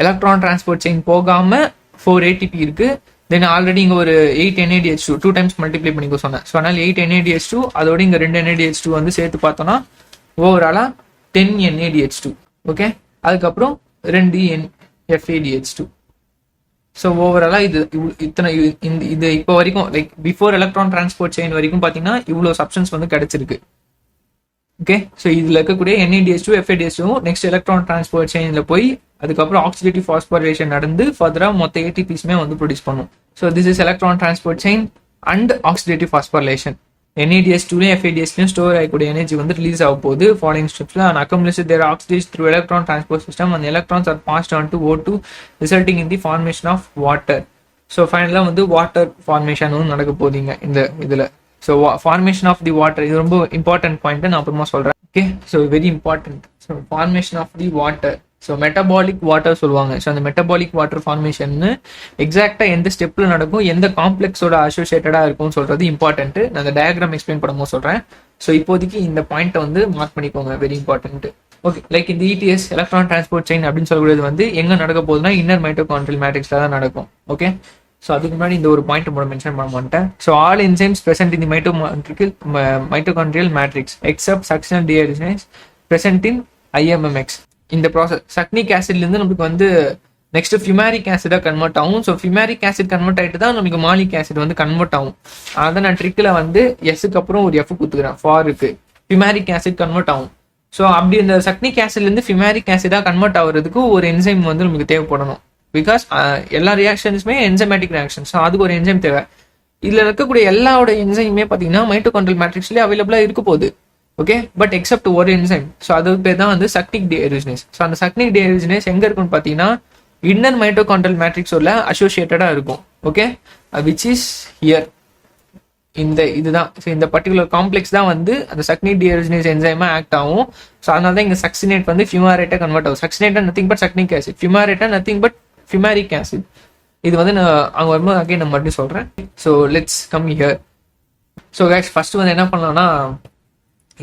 எலக்ட்ரான் டிரான்ஸ்போர்ட் செயின் போகாம 4 ATP இருக்கு. தென் ஆல்ரெடி இங்க ஒரு 8 NADH2 2 டைம்ஸ் மல்டிப்ளை பண்ணிக்க சொன்னேன். ஸோ அதனால 8 NADH2 அதோட இங்க 2 NADH2 வந்து சேர்த்து பார்த்தோம்னா ஓவராலா 10 NADH2. ஓகே, அதுக்கப்புறம் 2 FADH2. ஸோ ஓவராலா இது இத்தனை இது இப்போ வரைக்கும் like before electron transport chain வரைக்கும் பார்த்தீங்கன்னா இவ்வளோ சப்ஸ்டன்ஸ் வந்து கிடைச்சிருக்கு. ஓகே, ஸோ இதுல இருக்கக்கூடிய NADH2 FADH2 next electron transport செயின்ல போய் அதுக்கப்புறம் ஆக்சிடேட்டிவ் பாஸ்போரிலேஷன் நடந்து ஃபர்தரா மொத்த ATPsமே வந்து ப்ரொடியூஸ் பண்ணும். So this is electron transport chain and oxidative phosphorylation. NADH2லயும் FADH2லயும் ஸ்டோர் ஆகக்கூடிய எனர்ஜி வந்து ரிலீஸ் ஆக போகுது ஃபாலோயிங் ஸ்டெப்ஸ்ல. And accomplish their oxidation through electron transport system and electrons are passed on to O2 resulting in the formation of water. So ஃபைனலா வந்து water formation நடக்க போகுதுங்க இந்த இதுல. So formation of the water இது ரொம்ப இம்பார்ட்டன்ட் பாயிண்ட், நான் அப்புறமா சொல்றேன். Okay, so very important. So formation of the water, so metabolic water சொல்லுவாங்க. ஸோ அந்த மெட்டபாலிக் வாட்டர் ஃபார்மேஷன் எக்ஸாக்டா எந்த ஸ்டெப்ல நடக்கும், எந்த காம்ப்ளெக்ஸோட அசோசியேட்டடா இருக்கும் சொல்றது இம்பார்ட்டன்ட். நான் அந்த டயக்ராம் எக்ஸ்பிளைன் பண்ணும்போது சொல்றேன். ஸோ இப்போதைக்கு இந்த பாயிண்ட் வந்து மார்க் பண்ணிக்கோங்க, வெரி இம்பார்ட்டன்ட். ஓகே, லைக் இந்த ETS எலக்ட்ரான் டிரான்ஸ்போர்ட் செயின் அப்படின்னு சொல்லக்கூடியது வந்து எங்க நடக்க போகுதுன்னா இன்னர் மைட்டோகாண்ட்ரியல் மேட்ரிக்ஸ்ல தான் நடக்கும். ஓகே, ஸோ அதுக்கு முன்னாடி இந்த ஒரு பாயிண்ட் கூட மென்ஷன் பண்ண மாட்டேன். So all enzymes present in the mitochondrial matrix except succinyl dehydrogenase present in IMMX. இந்த ப்ராசஸ் சக்னிக் ஆசிட்ல இருந்து நமக்கு வந்து நெக்ஸ்ட் ஃபியூமாரிக் ஆசிடா கன்வெர்ட் ஆகும். ஸோ ஃபியூமாரிக் ஆசிட் கன்வெர்ட் ஆகிட்டு தான் நமக்கு மாலிக் ஆசிட் வந்து கன்வெர்ட் ஆகும். அதான் நான் ட்ரிக்கில் வந்து எஸ்க்கு அப்புறம் ஒரு F கொடுத்துக்கிறேன், ஃபாருக்கு ஃபியூமாரிக் ஆசிட் கன்வெர்ட் ஆகும். ஸோ அப்படி இந்த சக்னிக் ஆசிட்ல இருந்து ஃபியூமாரிக் ஆசிடா கன்வெர்ட் ஆகுறதுக்கு ஒரு என்சைம் வந்து நமக்கு தேவைப்படணும். பிகாஸ் எல்லா ரியாக்ஷன்ஸுமே என்சைமேட்டிக் ரியாக்ஷன். ஸோ அதுக்கு ஒரு என்சைம் தேவை. இதுல இருக்கக்கூடிய எல்லாவோட என்சைமே பார்த்தீங்கன்னா மைட்டோகாண்ட்ரியல் மேட்ரிக்ஸ்லேயே அவைலபிளா இருக்க போகுது. ஓகே, பட் எக்ஸப்ட் ஒரு என்சைம். ஸோ அது பேர் தான் வந்து சக்னிக் டீஹைட்ரேஜனேஸ். ஸோ அந்த சக்னிக் டீஹைட்ரேஜனேஸ் எங்க இருக்குன்னு பார்த்தீங்கன்னா இன்னர் மைட்டோகாண்ட்ரியல் மேட்ரிக்ஸோட அசோசியேட்டடா இருக்கும். Okay, which is here. இதுதான் இந்த பர்டிகுலர் காம்ப்ளெக்ஸ் தான் வந்து அந்த சக்னிக் டீஹைட்ரேஜனேஸ் என்சைமா ஆக்ட் ஆகும். ஸோ அதனால தான் இங்க சக்சினேட் வந்து ஃபியூமாரேட்டா கன்வெர்ட் ஆகும். சக்சினேட்டா நத்திங் பட் சக்னிக் ஆசிட், ஃபியூமாரேட்டா நத்திங் பட் ஃபியூமாரிக் ஆசிட். இது வந்து நான் அங்கே வரும்போது அகைன் நான் மறுபடியும் சொல்கிறேன். So let's come here. So guys first வந்து என்ன பண்ணலாம்னா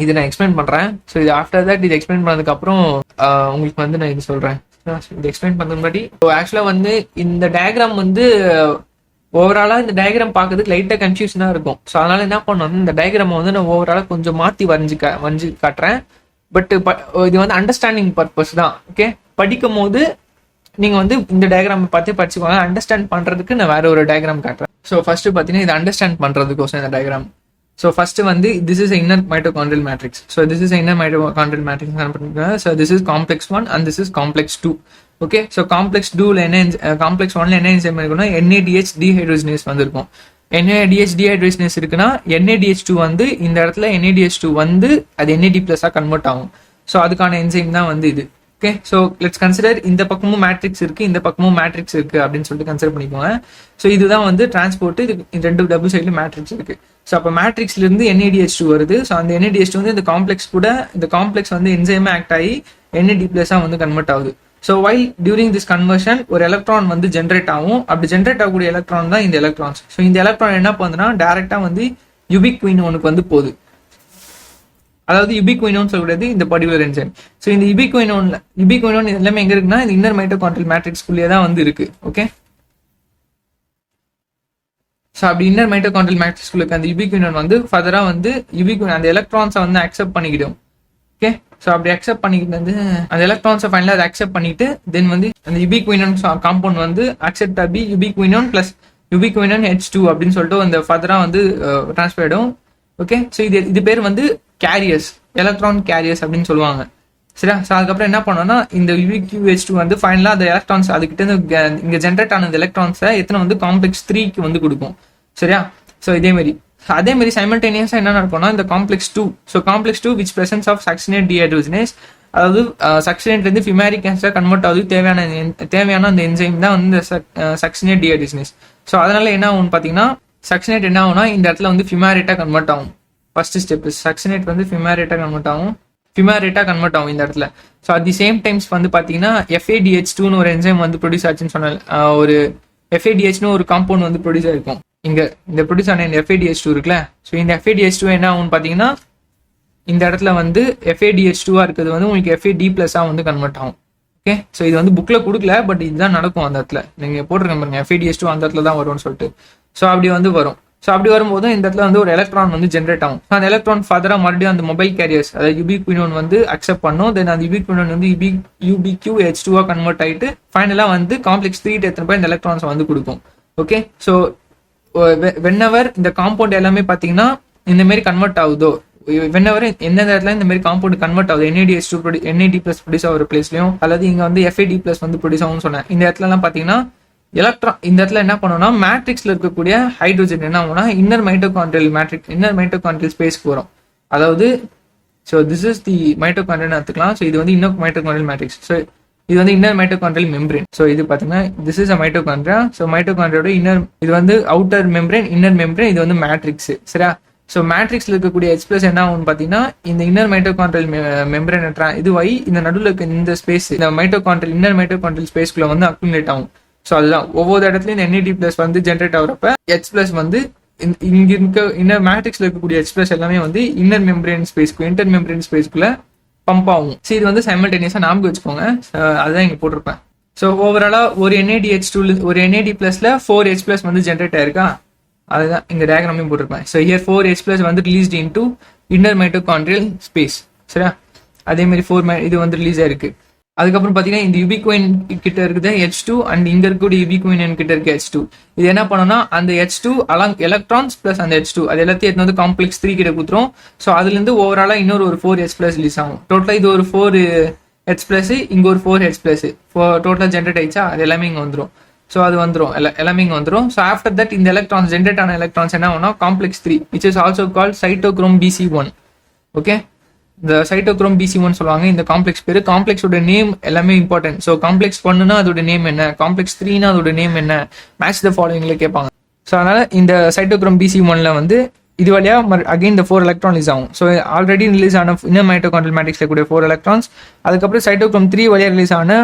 இது நான் எக்ஸ்பிளைன் பண்ணுறேன். ஸோ இது ஆஃப்டர் தட் இது எக்ஸ்பிளைன் பண்ணதுக்கப்புறம் உங்களுக்கு வந்து நான் இது சொல்கிறேன். இது எக்ஸ்பிளைன் பண்ணது முன்னாடி ஆக்சுவலாக வந்து இந்த டயக்ராம் வந்து ஓவராலாக இந்த டயக்ராம் பார்க்கறதுக்கு லைட்டாக கன்ஃபியூஷனாக இருக்கும். ஸோ அதனால என்ன பண்ணணும், இந்த டயக்ராமை வந்து நான் ஓவராலாக கொஞ்சம் மாற்றி வரைஞ்சி காட்டுறேன். பட் இது வந்து அண்டர்ஸ்டாண்டிங் பர்பஸ் தான். ஓகே, படிக்கும் போது நீங்கள் வந்து இந்த டயக்ராமை பார்த்து படிச்சுக்கோங்க. அண்டர்ஸ்டாண்ட் பண்ணுறதுக்கு நான் வேற ஒரு டயக்ராம் காட்டுறேன். ஸோ ஃபர்ஸ்ட் பார்த்தீங்கன்னா இது அண்டர்ஸ்டாண்ட் பண்ணுறதுக்கோசம் இந்த டயக்ராம். ஸோ ஃபர்ஸ்ட் வந்து this is inner mitochondrial matrix. So this is inner mitochondrial matrix. So this is complex 1 and this is complex 2. Okay, so complex 2ல என்ன காம்ப்ளெக்ஸ் 1ல என்ன என்சைம் இருக்குன்னா NADH டீஹைட்ரோஜனேஸ் வந்திருக்கும். NADH டீஹைட்ரோஜனேஸ் இருக்குன்னா NADH2 வந்து இந்த இடத்துல NADH2 வந்து அது NAD+ கன்வெர்ட் ஆகும். ஸோ அதுக்கான என்சைம் தான் வந்து இது. ஓகே, ஸோ லெட்ஸ் கன்சிடர் இந்த பக்கமும் மேட்ரிக்ஸ் இருக்கு, இந்த பக்கமும் மேட்ரிக்ஸ் இருக்கு அப்படின்னு சொல்லிட்டு கன்சிடர் பண்ணிக்கோங்க. ஸோ இதுதான் வந்து டிரான்ஸ்போர்ட். இது ரெண்டு டபுள் சைட்ல மேட்ரிக்ஸ் இருக்கு. ஸோ அப்போ மேட்ரிக்ஸ்ல இருந்து NADH2 வருது. ஸோ அந்த NADH2 வந்து இந்த காம்ப்ளெக்ஸ் கூட இந்த காம்ப்ளெக்ஸ் வந்து என்சைம் ஆக்ட் ஆகி NAD+ வந்து கன்வெர்ட் ஆகுது. So while during this conversion ஒரு எலக்ட்ரான் வந்து ஜென்ரேட் ஆகும். அப்படி ஜென்ரேட் ஆகக்கூடிய எலக்ட்ரான் தான் இந்த எலக்ட்ரான்ஸ். ஸோ இந்த எலக்ட்ரான் என்ன பண்ணுதுன்னா டைரக்டா வந்து யுபிக்வினோனுக்கு வந்து போகுது. அதாவது யுபிக்வினோன் சொல்லக்கூடியது இந்த பர்டிகுலர் என்சைம். ஸோ இந்த யுபிக்வினோன் எல்லாமே எங்க இருக்குன்னா இந்த இன்னர் மைட்டோகாண்ட்ரியல் மேட்ரிக்ஸ்குள்ளேயே தான் வந்து இருக்கு. ஓகே, ஸோ அப்படி இன்னர் மைட்டோகாண்ட்ரியல் மேட்ரிக்ஸ்குள்ள அந்த யுபிக்வினோன் வந்து ஃபர்தரா வந்து அந்த எலக்ட்ரான்ஸை வந்து அக்செப்ட் பண்ணிக்கிடும். ஓகே, ஸோ அப்படி அக்செப்ட் பண்ணிக்கிட்டு வந்து அந்த எலக்ட்ரான்ஸை ஃபைனலாக அதை அக்செப்ட் பண்ணிட்டு தென் வந்து அந்த யுபிக்வினோன் காம்பவுண்ட் வந்து அக்செப்ட் ஆகி யுபிக்வினோன் பிளஸ் யுபிக்வினோன் H2 அப்படின்னு சொல்லிட்டு அந்த ஃபர்தரா வந்து டிரான்ஸ்ஃபர் ஆயிடும். ஓகே, ஸோ இது பேர் வந்து கேரியர்ஸ், எலக்ட்ரான் கேரியர்ஸ் அப்படின்னு சொல்லுவாங்க. சரியா? ஸோ அதுக்கப்புறம் என்ன பண்ணோம்னா இந்த UBQH2 வந்து ஃபைனலாக அந்த எலக்ட்ரான்ஸ் அதுக்கிட்ட இங்கே ஜென்ரேட் ஆன எலக்ட்ரான்ஸை எத்தனை வந்து காம்ப்ளெக்ஸ் 3க்கு வந்து கொடுக்கும். சரியா? ஸோ அதே மாதிரி சைமல்டேனியஸாக என்ன நடக்கும்னா இந்த complex 2. So complex 2 which presence of succinate dehydrogenase, அதாவது சக்சினேட்லேருந்து ஃபியூமாரிக் ஆசிடாக கன்வெர்ட் ஆகுது தேவையான அந்த என்சைம் தான் வந்து சக்சினேட் டீஹைட்ரோஜனேஸ். ஸோ அதனால என்ன ஆகும்னு பார்த்தீங்கன்னா சக்சினேட் என்ன ஆகும்னா இந்த இடத்துல வந்து ஃபியூமாரேட்டாக கன்வெர்ட் ஆகும். ஃபர்ஸ்ட் ஸ்டெப் சக்சினேட் வந்து ஃபியூமாரேட்டாக கன்வெர்ட் ஆகும் இந்த இடத்துல. So at the same times வந்து பார்த்தீங்கன்னா FADH2ன்னு ஒரு என்சைம் வந்து ப்ரொடியூஸ் ஆச்சுன்னு சொன்ன ஒரு FADH ஒரு காம்பவுண்ட் வந்து ப்ரொடியூஸ் ஆயிருக்கும். இந்த ப்ரொடியூஸ் ஆன இந்த FADH2 இருக்குல்ல. ஸோ இந்த FADH2 என்ன ஆகும்னு பார்த்தீங்கன்னா இந்த இடத்துல வந்து FADH2 இருக்கிறது வந்து உங்களுக்கு FAD+ வந்து கன்வெர்ட் ஆகும். ஓகே, ஸோ இது வந்து புக்ல கொடுக்கல, பட் இதுதான் நடக்கும் அந்த இடத்துல. நீங்க போட்டிருக்க பாருங்க FADH2 அந்த இடத்துல தான் வரும்னு சொல்லிட்டு. ஸோ அப்படி வந்து வரும். ஸோ அப்படி வரும்போது இந்த இடத்துல வந்து ஒரு எலக்ட்ரான் வந்து ஜென்ரேட் ஆகும். அந்த எலக்ட்ரான் ஃபர்தரா மறுபடியும் அந்த மொபைல் கேரியர்ஸ் அதாவது யுபிக்வினோன் வந்து அக்செப்ட் பண்ணும். தென் அந்த யுபிக்வினோன் வந்து UBQH2 கன்வெர்ட் ஆகிட்டு ஃபைனலா வந்து காம்ப்ளெக்ஸ் 3 எத்தனை போய் இந்த எலக்ட்ரான்ஸ் வந்து கொடுக்கும். ஓகே, ஸோ வென்எவர் இந்த காம்பவுண்ட் எல்லாமே பார்த்தீங்கன்னா இந்த மாதிரி கன்வெர்ட் ஆகுதோ, வென்எவர் எந்தெந்த இடத்துல இந்த மாதிரி காம்பவுண்ட் கன்வெர்ட் ஆகுது NAD+ ப்ரொடியூஸ் ஆகிற பிளேஸ்லயும் அல்லது இங்க வந்து FAD+ வந்து ப்ரொடியூஸ் ஆகும்னு சொன்னேன். இந்த இடத்துல எல்லாம் பார்த்தீங்கன்னா எலக்ட்ரான் இந்த இடத்துல என்ன பண்ணணும்னா மேட்ரிக்ஸ்ல இருக்கக்கூடிய ஹைட்ரோஜன் என்ன ஆகும்னா இன்னர் மைட்டோகாண்ட்ரியல் ஸ்பேஸ்க்கு வரும். அதாவது so this is the mitochondrial எடுத்துக்கலாம். ஸோ இது வந்து இன்னர் மைட்டோகாண்ட்ரியல் மேட்ரிக்ஸ். ஸோ இது வந்து இன்னர் மைட்டோகாண்ட்ரியல் மெம்பரேன். ஸோ இது பார்த்தீங்கன்னா this is a mitochondria. So மைட்டோகாண்ட்ரியோட இன்னர் இது வந்து அவுட்டர் மெம்பரேன், இன்னர் மெம்பரேன், இது வந்து மேட்ரிக்ஸ். சரியா? ஸோ மேட்ரிக்ஸ்ல இருக்கக்கூடிய H+ என்ன ஆகும்னு பார்த்தீங்கன்னா இந்த இன்னர் மைட்டோகாண்ட்ரியல் மெம்பரேன் இதுவாகி இந்த நடுவில் இருக்க இந்த ஸ்பேஸ் இந்த இன்னர் மைட்டோகாண்ட்ரியல் ஸ்பேஸ்க்குள்ள வந்து அக்குமுலேட் ஆகும். ஸோ அதுதான் ஒவ்வொரு இடத்துலையும் இந்த NAD+ வந்து ஜென்ரேட் ஆகுறப்ப H+ வந்து இங்க இருக்க இன்னர் மேட்ரிக்ஸ்ல இருக்கக்கூடிய H+ எல்லாமே வந்து இன்னர் மெம்பரேன் ஸ்பேஸ்க்குள்ள பம்ப் ஆகும். ஸோ இது வந்து சைமல்டேனியஸா ஞாபகம் வச்சுக்கோங்க. அதுதான் இங்க போட்டிருப்பேன். ஸோ ஓவராலா ஒரு NADH2 ஒரு NAD+ல 4H+ வந்து ஜென்ரேட் ஆயிருக்கா, அதுதான் இந்த டயக்ராமையும் போட்டிருப்பேன். ஸோ ஹியர் 4H+ வந்து released into inner mitochondrial space. சரியா? அதே மாதிரி 4 இது வந்து ரிலீஸ் ஆயிருக்கு. அதுக்கப்புறம் பார்த்தீங்கன்னா இந்த யுபிக்வின் கிட்ட இருக்குது H2 அண்ட் இங்க இருக்கக்கூடிய யுபிக்வின் கிட்ட இருக்க H2. இது என்ன பண்ணோம்னா அந்த H2 அலாங் எலக்ட்ரான்ஸ் பிளஸ் அந்த H2 அது எல்லாத்தையும் எடுத்து வந்து காம்ப்ளெக்ஸ் 3 கிட்ட கொடுத்துரும். ஸோ அதுல இருந்து ஓவராலா இன்னொரு ஒரு 4H+ ரிலீஸ் ஆகும். டோட்டலா இது ஒரு 4H+, இங்க ஒரு 4H+. டோட்டலா ஜென்ரேட் ஆயிடுச்சா, அது எல்லாமே இங்க வந்துடும். ஸோ அது வந்துடும் எல்லாமே இங்க வந்துடும். ஸோ ஆஃப்டர் தட் இந்த எலக்ட்ரான்ஸ் ஜென்ரேட் ஆன எலக்ட்ரான்ஸ் என்ன ஆகும்னா complex 3 which is also called cytochrome BC1. Okay, இந்த சைட்டோக்ரோம் BC1 சொல்லுவாங்க. இந்த காம்ப்ளெக்ஸ் பேரு, காம்ப்ளெக்ஸோட நேம் எல்லாமே இம்பார்ட்டன்ட். ஸோ காம்ப்ளெக்ஸ் 1னா அதோட நேம் என்ன, காம்ப்ளெக்ஸ் 3னா அதோட நேம் என்ன, மேட்ச் த ஃபாலோயிங்ல கேட்பாங்க. ஸோ அதனால இந்த சைட்டோக்ரோம் BC1ல வந்து இது வழியா அகைன் இந்த 4 எலக்ட்ரான் ரிலீஸ் ஆகும். ஸோ ஆல்ரெடி ரிலீஸ் ஆன இன்னர் மைட்டோகாண்ட்ரியல் மேட்ரிக்ஸ்ல கூடிய 4 எலக்ட்ரான்ஸ், அதுக்கப்புறம் சைட்டோக்ரோம் 3 வழியா ரிலீஸ் ஆன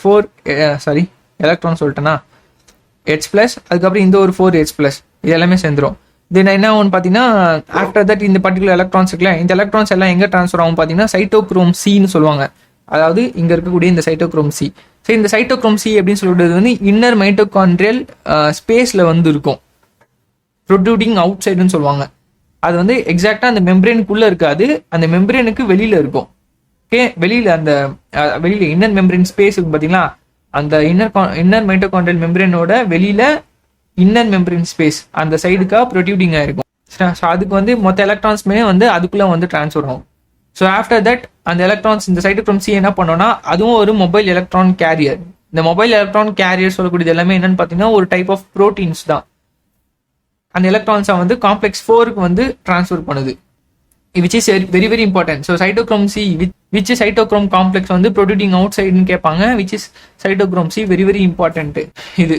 4 எலக்ட்ரான் சொல்லிட்டேன்னா H ப்ளஸ், அதுக்கப்புறம் இந்த ஒரு 4 H ப்ளஸ், இது எல்லாமே சேர்ந்துரும். தென் என்ன ஆகும்னு பார்த்தீங்கன்னா ஆஃப்டர் தட் இந்த பர்டிகுலர் எலக்ட்ரான்ஸ் இருக்குல்ல, இந்த எலக்ட்ரான்ஸ் எல்லாம் எங்கே ட்ரான்ஸ்ஃபர் ஆகும் பார்த்தீங்கன்னா சைட்டோக்ரோம் சின்னு சொல்லுவாங்க. அதாவது இங்கே இருக்கக்கூடிய இந்த சைட்டோக்ரோம் சி. ஸோ இந்த சைட்டோக்ரோம் சி அப்படின்னு சொல்லிட்டு வந்து இன்னர் மைட்டோகாண்ட்ரியல் ஸ்பேஸில் வந்து இருக்கும், ப்ரொட்ரூடிங் அவுட் சைடுன்னு சொல்லுவாங்க. அது வந்து எக்ஸாக்டாக அந்த மெம்பரேனுக்குள்ளே இருக்காது, அந்த மெம்பரேனுக்கு வெளியில் இருக்கும். ஓகே, வெளியில் அந்த வெளியில் இன்னர் மெம்பரேன் ஸ்பேஸ் இருக்கும் பார்த்தீங்களா, அந்த இன்னர் மைட்டோகாண்ட்ரியல் மெம்பரேனோட வெளியில் இன்னர் மெம்பரேன் ஸ்பேஸ் அந்த சைடுக்காக ப்ரொட்யூடிங்காக இருக்கும். ஸோ அதுக்கு வந்து மொத்த எலக்ட்ரான்ஸ்மே வந்து அதுக்குள்ளே வந்து ட்ரான்ஸ்ஃபர் ஆகும். ஸோ ஆஃப்டர் தட் அந்த எலக்ட்ரான்ஸ் இந்த சைட்டோக்ரோம் சி என்ன பண்ணோம்னா அதுவும் ஒரு மொபைல் எலக்ட்ரான் கேரியர். இந்த மொபைல் எலக்ட்ரான் கேரியர் சொல்லக்கூடியது எல்லாமே என்னன்னு பார்த்தீங்கன்னா ஒரு டைப் ஆஃப் ப்ரோட்டீன்ஸ் தான். அந்த எலக்ட்ரான்ஸை வந்து காம்ப்ளெக்ஸ் 4க்கு வந்து ட்ரான்ஸ்ஃபர் பண்ணுது, which is very very important. So cytochrome see which cytochrome complex வந்து ப்ரொட்யூட்டிங் அவுட் சைடுன்னு கேட்பாங்க, which is cytochrome C, very very important இது.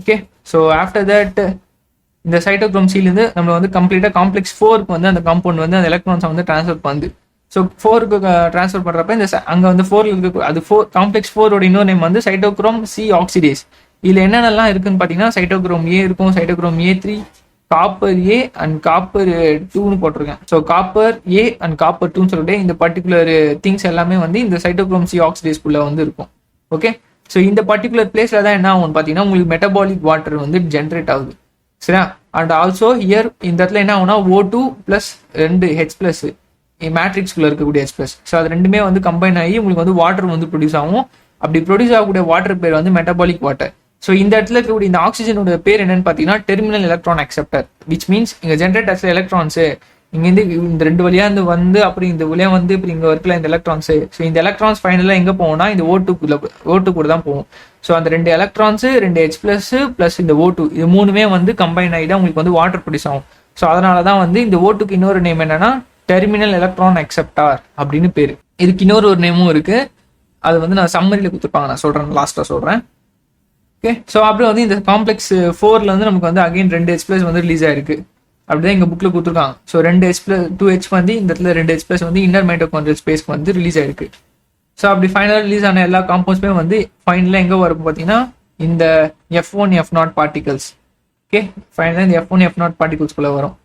ஓகே, ஸோ ஆஃப்டர் தட் இந்த சைட்டோக்ரோம் சிலேருந்து நம்ம வந்து கம்ப்ளீட்டாக காம்ப்ளெக்ஸ் 4க்கு வந்து அந்த காம்பவுண்ட் வந்து அந்த எலக்ட்ரான்ஸை வந்து ட்ரான்ஸ்ஃபர் பண்ணுது. ஸோ 4க்கு ட்ரான்ஸ்ஃபர் பண்ணுறப்ப இந்த அங்கே வந்து 4 இருக்கு, அது காம்ப்ளெக்ஸ் 4ஓட இன்னொரு நேம் வந்து சைட்டோக்ரோம் சி ஆக்சிடேஸ். இதில் என்னென்னலாம் இருக்குன்னு பார்த்தீங்கன்னா சைட்டோக்ரோம் ஏ இருக்கும், cytochrome A3, copper A and copper 2ன்னு போட்டிருக்கேன். So copper A and copper 2ன்னு சொல்லிட்டு இந்த பர்டிகுலர் திங்ஸ் எல்லாமே வந்து இந்த சைட்டோக்ரோம் சி ஆக்சிடேஸ்குள்ளே வந்து இருக்கும். ஓகே, ஸோ இந்த பர்டிகுலர் பிளேஸில் தான் என்ன ஆகும்னு பார்த்தீங்கன்னா உங்களுக்கு மெட்டபாலிக் வாட்டர் வந்து ஜென்ரேட் ஆகுது. சரியா? அண்ட் ஆல்சோ ஹியர் இந்த இடத்துல என்ன ஆகும்னா O2 ப்ளஸ் 2 H ப்ளஸ் மேட்ரிக்ஸ்குள்ளே இருக்கக்கூடிய H ப்ளஸ். ஸோ அது ரெண்டுமே வந்து கம்பைன் ஆகி உங்களுக்கு வந்து வாட்டர் வந்து ப்ரொடியூஸ் ஆகும். அப்படி ப்ரொடியூஸ் ஆகக்கூடிய வாட்டர் பேர் வந்து மெட்டபாலிக் வாட்டர். ஸோ இந்த இடத்துல இருக்கக்கூடிய இந்த ஆக்சிஜனோட பேர் என்னன்னு பார்த்தீங்கன்னா terminal electron acceptor, which means இங்கே ஜென்ரேட் ஆகிற எலக்ட்ரான்ஸு இங்கேருந்து இந்த 2 வழியாக இருந்து வந்து அப்புறம் இந்த வழியாக வந்து இப்படி இங்கே இருக்கல இந்த எலக்ட்ரான்ஸு. ஸோ இந்த எலக்ட்ரான்ஸ் ஃபைனலாக எங்கே போகும்னா இந்த O2 கூட தான் போகும். ஸோ அந்த 2 எலக்ட்ரான்ஸு 2 H ப்ளஸ் ப்ளஸ் இந்த O2 இது மூணுமே வந்து கம்பைன் ஆகி தான் உங்களுக்கு வந்து வாட்டர் ப்ரொடியூஸ் ஆகும். ஸோ அதனால தான் வந்து இந்த O2க்கு இன்னொரு நேம் என்னன்னா டெர்மினல் எலக்ட்ரான் அக்செப்டார் அப்படின்னு பேர். இதுக்கு இன்னொரு நேமும் இருக்கு, அது வந்து நான் சம்மரியில் கொடுத்துருப்பாங்க, நான் சொல்கிறேன், லாஸ்ட்டாக சொல்கிறேன். ஓகே, ஸோ அப்புறம் வந்து இந்த காம்ப்ளெக்ஸ் 4ல வந்து நமக்கு வந்து அகைன் 2 H ப்ளஸ் வந்து ரிலீஸ் ஆயிருக்கு. அப்படிதான் எங்கள் புக்கில் கொடுத்துருக்காங்க. ஸோ 2 H ப்ளஸ் 2 H வந்து இந்த இடத்துல 2 H ப்ளஸ் வந்து இன்னர் மைட்டோகாண்ட்ரியல் ஸ்பேஸ்க்கு வந்து ரிலீஸ் ஆயிருக்கு. ஸோ அப்படி ஃபைனலாக ரிலீஸ் ஆன எல்லா காம்பவுண்ட்ஸுமே வந்து ஃபைனலாக எங்கே வரும் பார்த்தீங்கன்னா இந்த F1 F0 பார்ட்டிகல்ஸ். ஓகே, ஃபைனலாக இந்த F1 F0 பார்ட்டிகல்ஸ்குள்ளே வரும்.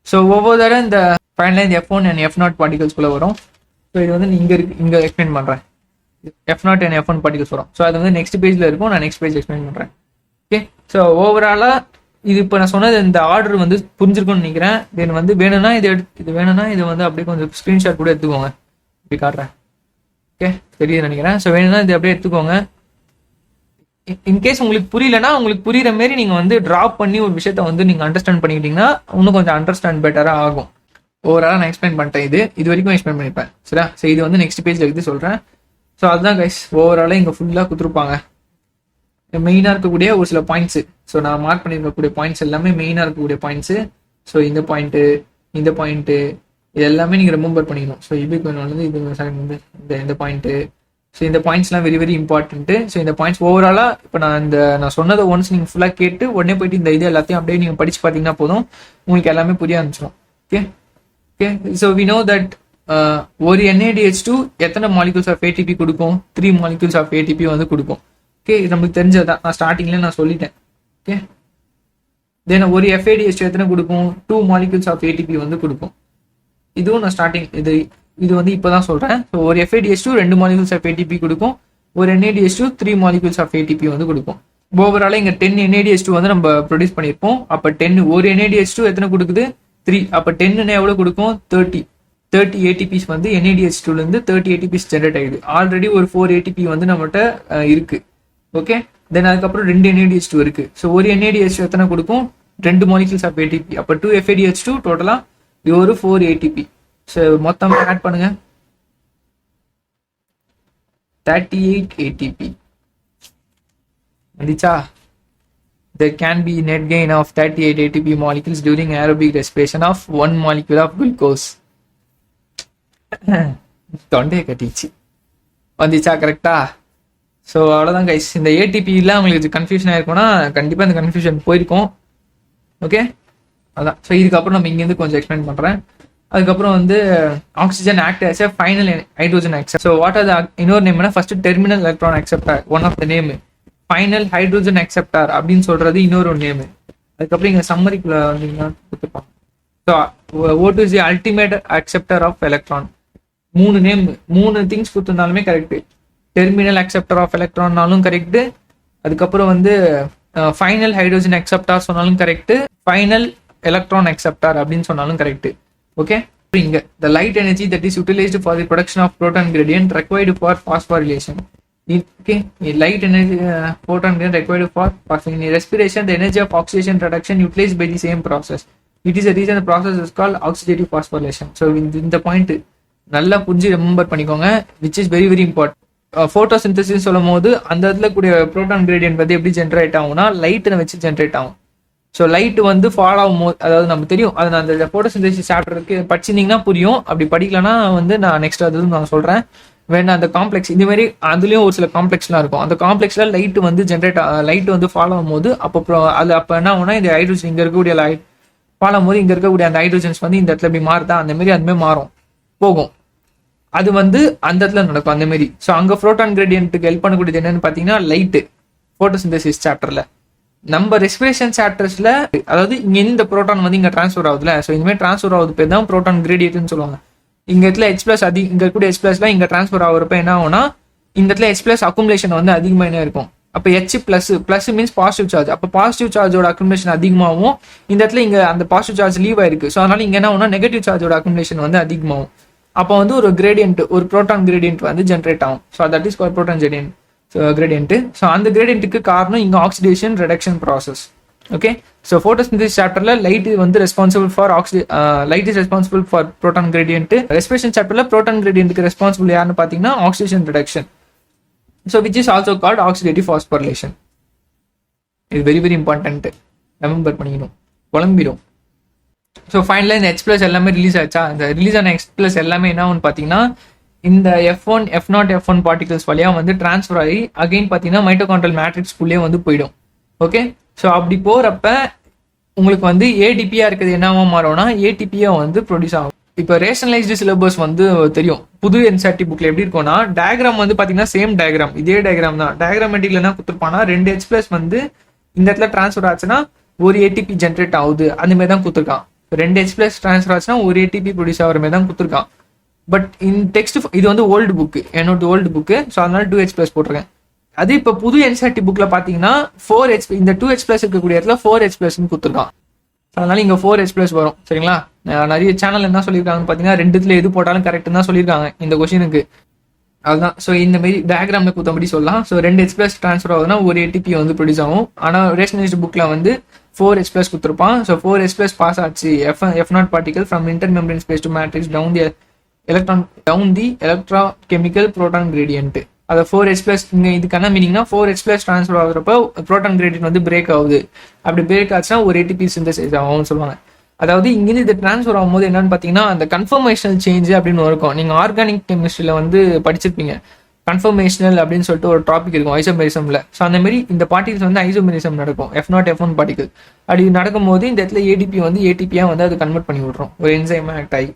ஸோ ஒவ்வொரு தடவை இந்த ஃபைனலாக இந்த F1 and F0 பார்ட்டிகல்ஸ்குள்ளே வரும். ஸோ இது வந்து இங்கே எக்ஸ்பிளைன் பண்ணுறேன். F0 and F1 பார்ட்டிகல்ஸ் வரும். ஸோ அது வந்து நெக்ஸ்ட் பேஜில் இருக்கும், நான் நெக்ஸ்ட் பேஜ் எக்ஸ்பிளைன் பண்ணுறேன். ஓகே, ஸோ ஓவராலாக இது இப்போ நான் சொன்னது இந்த ஆர்டர் வந்து புரிஞ்சிருக்கும்னு நினைக்கிறேன். தென் வந்து வேணும்னா இது வேணும்னா இது வந்து அப்படியே கொஞ்சம் ஸ்க்ரீன்ஷாட் கூட எடுத்துக்கோங்க, இப்படி காட்டுறேன். ஓகே, தெரியுது நினைக்கிறேன். ஸோ வேணும்னா இது அப்படியே எடுத்துக்கோங்க. இன்கேஸ் உங்களுக்கு புரியலன்னா உங்களுக்கு புரியுற மாரி நீங்கள் வந்து ட்ராப் பண்ணி ஒரு விஷயத்த வந்து நீங்கள் அண்டர்ஸ்டாண்ட் பண்ணிக்கிட்டீங்கன்னா இன்னும் கொஞ்சம் அண்டர்ஸ்டாண்ட் பெட்டராக ஆகும். ஓவராலாக நான் எக்ஸ்பிளைன் பண்ணிட்டேன், இது வரைக்கும் எக்ஸ்பிளைன் பண்ணிப்பேன். சரியா? ஸோ இது வந்து நெக்ஸ்ட் பேஜில் எடுத்து சொல்கிறேன். ஸோ அதுதான் கைஸ், ஓவராலாக இங்கே ஃபுல்லாக கொடுத்துருப்பாங்க மெயினாக இருக்கக்கூடிய ஒரு சில பாயிண்ட்ஸு. ஸோ நான் மார்க் பண்ணியிருக்கக்கூடிய பாயிண்ட்ஸ் எல்லாமே மெயினாக இருக்கக்கூடிய பாயிண்ட்ஸு. ஸோ இந்த பாயிண்ட்டு இது எல்லாமே நீங்கள் ரிமெம்பர் பண்ணிக்கணும். ஸோ வந்து இந்த பாயிண்ட்டு. ஸோ இந்த பாயிண்ட்ஸ்லாம் வெரி வெரி இம்பார்ட்டன்ட்டு. ஸோ இந்த பாயிண்ட்ஸ் ஓவராலாக இப்போ நான் சொன்னதை ஒன்ஸ் நீங்கள் ஃபுல்லாக கேட்டு உடனே போயிட்டு இந்த இது எல்லாத்தையும் அப்படியே நீங்கள் படித்து பார்த்தீங்கன்னா போதும், உங்களுக்கு எல்லாமே புரிய ஆரம்பிச்சிடும். Okay okay so we know that ஒரு NADH2 எத்தனை மாலிகூல்ஸ் ஆஃப் ATP கொடுக்கும்? 3 மாலிகூல்ஸ் ஆஃப் ATP வந்து கொடுக்கும். ஓகே, இது நமக்கு தெரிஞ்சதுதான், நான் ஸ்டார்டிங்லேயே நான் சொல்லிட்டேன். ஓகே, தென் ஒரு FADH2 எத்தனை கொடுக்கும்? 2 மாலிகூல்ஸ் ஆஃப் ATP வந்து கொடுக்கும். இதுவும் நான் ஸ்டார்டிங் இது வந்து இப்போ தான் சொல்கிறேன். ஸோ ஒரு FADH2 2 மாலிகூல்ஸ் ஆஃப் ATP கொடுக்கும், ஒரு NADH2 3 மாலிகூல்ஸ் ஆஃப் ATP வந்து கொடுக்கும். ஓவராலாக இங்கே 10 NADH2 வந்து நம்ம ப்ரொடியூஸ் பண்ணியிருப்போம். அப்போ 10 ஒரு NADH2 எத்தனை கொடுக்குது? 3. அப்போ 10 எவ்வளோ கொடுக்கும்? 30 ATPs வந்து NADH2லேருந்து 30 ATPs ஜென்ரேட் ஆகிடுது. ஆல்ரெடி ஒரு 4 ATP வந்து நம்மகிட்ட இருக்கு. ஓகே, தென் அதுக்கப்புறம் 2 NADH2 இருக்கு. ஸோ ஒரு NADH2 எத்தனை கொடுக்கும்? 2 மாலிகூல்ஸ் ஆஃப் ATP. அப்போ 2 FADH2 டோட்டலாக இது ஒரு 4 ATP. ஸோ மொத்தமாக ஆட் பண்ணுங்க, 38 ATP வந்துச்சா? There can be net gain of 38 ATP molecules during aerobic respiration of 1 molecule of glucose. தொண்டையை கட்டிச்சு வந்துச்சா? கரெக்டா? ஸோ அவ்வளோதான் கைஸ். இந்த ATPலாம் உங்களுக்கு கன்ஃபியூஷன் ஆயிருக்கும்னா கண்டிப்பாக இந்த கன்ஃபியூஷன் போயிருக்கும். ஓகே, அதான். ஸோ இதுக்கப்புறம் நம்ம இங்கேருந்து கொஞ்சம் எக்ஸ்பிளைன் பண்ணுறேன். அதுக்கப்புறம் வந்து oxygen act as a final hydrogen accept. So what are the இன்னொரு நேம்னா first terminal electron acceptor, one of the name. Final hydrogen acceptor அப்படின்னு சொல்றது இன்னொரு நேம். அதுக்கப்புறம் இங்க சம்மரிக்குள்ள வந்தீங்கன்னா கொடுத்துருப்பாங்க. So O two is the ultimate acceptor of electron. 3 name 3 things கொடுத்துருந்தாலுமே கரெக்ட். டெர்மினல் அக்செப்டர் ஆஃப் எலக்ட்ரான்னாலும் கரெக்ட், அதுக்கப்புறம் வந்து ஃபைனல் ஹைட்ரோஜன் அக்செப்டார் சொன்னாலும் கரெக்ட், ஃபைனல் எலக்ட்ரான் அக்செப்டார் அப்படின்னு சொன்னாலும் கரெக்ட். ஓகே, இங்க the light energy that is utilized for the production of proton gradient required for phosphorylation. Okay, light energy proton gradient required for phosphorylation. In respiration, the energy of oxidation reduction utilized by the same process. It is a reason the process is called oxidative phosphorylation. So இந்த point நல்லா புரிஞ்சு remember பண்ணிக்கோங்க, which is very very important. Photosynthesis சொல்லும் போது அந்த இடத்துல கூடிய proton gradient வந்து எப்படி ஜென்ரேட் ஆகும்னா லைட்டை வச்சு ஜென்ரேட் ஆகும். ஸோ லைட் வந்து ஃபால் ஆகும் போது, அதாவது நம்ம தெரியும் அது நான் அந்த ஃபோட்டோசிந்தசிஸ் சாப்டருக்கு படிச்சிருந்தீங்கன்னா புரியும், அப்படி படிக்கலன்னா வந்து நான் நெக்ஸ்ட் அது நான் சொல்கிறேன். வேணா அந்த காம்ப்ளெக்ஸ் இது மாதிரி அதுலேயும் ஒரு சில காம்ப்ளெக்ஸ்லாம் இருக்கும். அந்த காம்ப்ளெக்ஸில் லைட் வந்து லைட் வந்து ஃபால் ஆகும் போது அப்போ அது அப்போ என்ன ஆகும்னா இந்த ஹைட்ரோஜன் இங்கே இருக்கக்கூடிய லைட் ஃபால் ஆகும் போது இங்கே இருக்கக்கூடிய அந்த ஹைட்ரோஜன்ஸ் வந்து இந்த இடத்துல இப்படி மாறுதா அந்த மாதிரி அதுமாதிரி மாறும் போகும். அது வந்து அந்த இடத்துல நடக்கும் அந்த மாதிரி. ஸோ அங்கே ப்ரோட்டான் கிரேடியன்ட்டுக்கு ஹெல்ப் பண்ணக்கூடியது என்னன்னு பார்த்தீங்கன்னா லைட்டு. ஃபோட்டோசிந்தசிஸ் சாப்டர்ல நம்ம ரெஸ்பிரேஷன் சாப்டர்ஸ்ல அதாவது இங்க இந்த ப்ரோட்டான் வந்து இங்க டிரான்ஸ்ஃபர் ஆகுதுல, ஸோ இனிமேல் டிரான்ஸ்ஃபர் ஆகுது பேர் தான் ப்ரோட்டான் கிரேடியன்ட்னு சொல்லுவாங்க. இங்க இடத்துல H+ இங்க இருக்கக்கூடிய H+ இங்க டிரான்ஸ்ஃபர் ஆகுறப்ப என்ன ஆகும்னா இந்த இடத்துல H+ அக்குமுலேஷன் வந்து அதிகமாக என்ன இருக்கும். அப்போ H+ மீன்ஸ் பாசிட்டிவ் சார்ஜ். அப்போ பாசிட்டிவ் சார்ஜோட அக்குமுலேஷன் அதிகமாகும். இந்த இடத்துல இங்க அந்த பாசிட்டிவ் சார்ஜ் லீவ் ஆயிருக்கு. ஸோ அதனால இங்க என்ன ஆகும்னா நெகட்டிவ் சார்ஜோட அக்குமுலேஷன் வந்து அதிகமாகும். அப்போ வந்து ஒரு கிரேடியன்ட் ஒரு ப்ரோட்டான் கிரேடியன்ட் வந்து ஜென்ரேட் ஆகும். So that is called proton gradient. ஸோ அந்த கிரேடியன்ட்டுக்கு காரணம் இங்கே oxidation reduction process. Okay, so photosynthesis சாப்டர்ல லைட் வந்து responsible for light is responsible for proton gradient. Respiration சாப்டர்ல ப்ரோட்டான் கிரேடியன்ட்டுக்கு ரெஸ்பான்சிபிள் யாருன்னு பார்த்தீங்கன்னா oxidation reduction. So which is also called oxidative phosphorylation. இது வெரி வெரி இம்பார்ட்டன்ட், ரிமெம்பர் பண்ணிக்கணும், குழம்பிடும். So ஃபைனலாக இந்த H+ எல்லாமே ரிலீஸ் ஆச்சா. இந்த ரிலீஸ் ஆன H+ எல்லாமே என்ன ஆகும்னு பார்த்தீங்கன்னா இந்த F1 F0 F1 பார்ட்டிகல்ஸ் வழியாக வந்து டிரான்ஸ்ஃபர் ஆகி அகைன் பார்த்தீங்கன்னா மைட்டோகாண்ட்ரியல் மேட்ரிக்ஸ்குள்ளே வந்து போயிடும். ஓகே, ஸோ அப்படி போகிறப்ப உங்களுக்கு வந்து ஏடிபியா இருக்கிறது என்னவா மாறும்னா ஏடிபியா வந்து ப்ரொடியூஸ் ஆகும். இப்போ ரேஷனலைஸ்டு சிலபஸ் வந்து தெரியும். புது என்சிஆர்டி புக்ல எப்படி இருக்கும்னா டயக்ராம் வந்து பார்த்தீங்கன்னா சேம் டயக்ராம், இதே டயக்ராம் தான். டயக்ராமேட்டிக்ல என்ன கொடுத்துருப்பானா 2 H+ வந்து இந்த இடத்துல டிரான்ஸ்ஃபர் ஆச்சுன்னா ஒரு ஏடிபி ஜென்ரேட் ஆகுது அந்த மாதிரி தான் கொடுத்துருக்கான். 2 H+ டிரான்ஸ்ஃபர் ஆச்சுன்னா ஒரு ஏடிபி ப்ரொடியூஸ் ஆகிற மாதிரி தான் கொடுத்துருக்கான். பட் இன் டெக்ஸ்ட் இது வந்து ஓல்டு புக்கு, என்னோட ஓல்டு புக்கு. ஸோ அதனால 2 H+ போட்டிருக்கேன். அது இப்போ புது என்சிஆர்டி புக்ல பார்த்தீங்கன்னா 4 H இந்த 2 H+ இருக்கக்கூடிய இடத்துல 4 H+ன்னு கொடுத்துருக்கான். அதனால இங்கே 4 H+ வரும். சரிங்களா, நிறைய சேனல் என்ன சொல்லியிருக்காங்கன்னு பார்த்தீங்கன்னா 2த்துல எது போட்டாலும் கரெக்ட்னு தான் சொல்லியிருக்காங்க இந்த கொஸ்டினுக்கு. அதுதான். ஸோ இந்த மாதிரி டயக்ராம்ல குத்தபடி சொல்லலாம். ஸோ 2 H+ டிரான்ஸ்ஃபர் ஆகுதுன்னா ஒரு ஏடிபி வந்து ப்ரொடியூஸ் ஆகும். ஆனால் ரேஷனலைஸ்டு புக்ல வந்து 4 H+ கொடுத்துருப்பான். ஸோ 4 H+ பாஸ் ஆச்சு. F0 particle from intermembrane space to matrix down the electrochemical proton gradient. அதை 4 H+ இங்கே இதுக்கான மீனிங்னா 4 H+ டிரான்ஸ்ஃபர் ஆகுறப்ப ப்ரோட்டான் கிரேடியன்ட் வந்து பிரேக் ஆகுது. அப்படி பிரேக் ஆச்சுன்னா ஒரு ஏடிபி சிந்தசைஸ் ஆகும்னு சொல்லுவாங்க. அதாவது இங்கிருந்து இது டிரான்ஸ்ஃபர் ஆகும்போது என்னன்னு பார்த்தீங்கன்னா அந்த கன்ஃபர்மேஷனல் சேஞ்ச் அப்படின்னு இருக்கும். நீங்கள் ஆர்கானிக் கெமிஸ்ட்ரியில் வந்து படிச்சிருப்பீங்க. கன்ஃபர்மேஷனல் அப்படின்னு சொல்லிட்டு ஒரு டாபிக் இருக்கும் ஐசோமெரிசம்ல. ஸோ அந்த மாதிரி இந்த பார்ட்டிகல்ஸ் வந்து ஐசோமெரிசம் நடக்கும். F0 F1 பார்ட்டிகல் அப்படி நடக்கும்போது இந்த இடத்துல ஏடிபி வந்து ஏடிபியா வந்து அது கன்வெர்ட் பண்ணி விட்றோம் ஒரு என்சைம் ஆக்ட் ஆகி.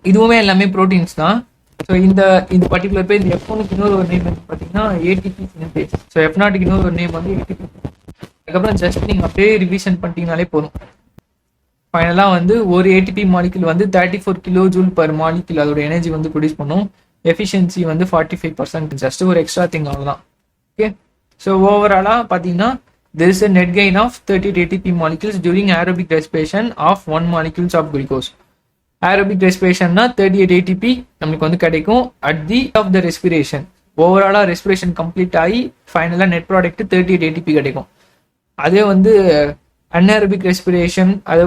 இதுவுமே எல்லாமே ப்ரோட்டீன்ஸ் தான். ஸோ இந்த பர்டிகுலர் பேர் இந்த F1க்கு இன்னொரு ஒரு நேம் வந்து பார்த்தீங்கன்னா ஏடிபி சிந்தேஸ். ஸோ F0க்கு இன்னொரு ஒரு நேம் வந்து ஏடிபி. அதுக்கப்புறம் ஜஸ்ட் நீங்கள் அப்படியே ரிவிஷன் பண்ணிட்டீங்கனாலே போதும். ஃபைனலாக வந்து ஒரு ஏடிபி மாலிகுல் வந்து 34 kJ per molecule அதோட எனர்ஜி வந்து ப்ரொடியூஸ் பண்ணும். எஃபிஷியன்சி வந்து 45%. ஜஸ்ட் ஒரு எக்ஸ்ட்ரா திங் அவ்வளோதான். ஓகே, ஸோ ஓவராலாக பார்த்தீங்கன்னா there is a net gain of 38 ATP molecules during aerobic respiration of 1 molecules of glucose. Aerobic respiration na 38 ATP நமக்கு வந்து கிடைக்கும் at the of the respiration. ஓவராலாக ரெஸ்பிரேஷன் கம்ப்ளீட் ஆகி ஃபைனலாக நெட் ப்ராடக்ட் 38 ATP கிடைக்கும். அதே வந்து அன்ஏரோபிக் ரெஸ்பிரேஷன், அது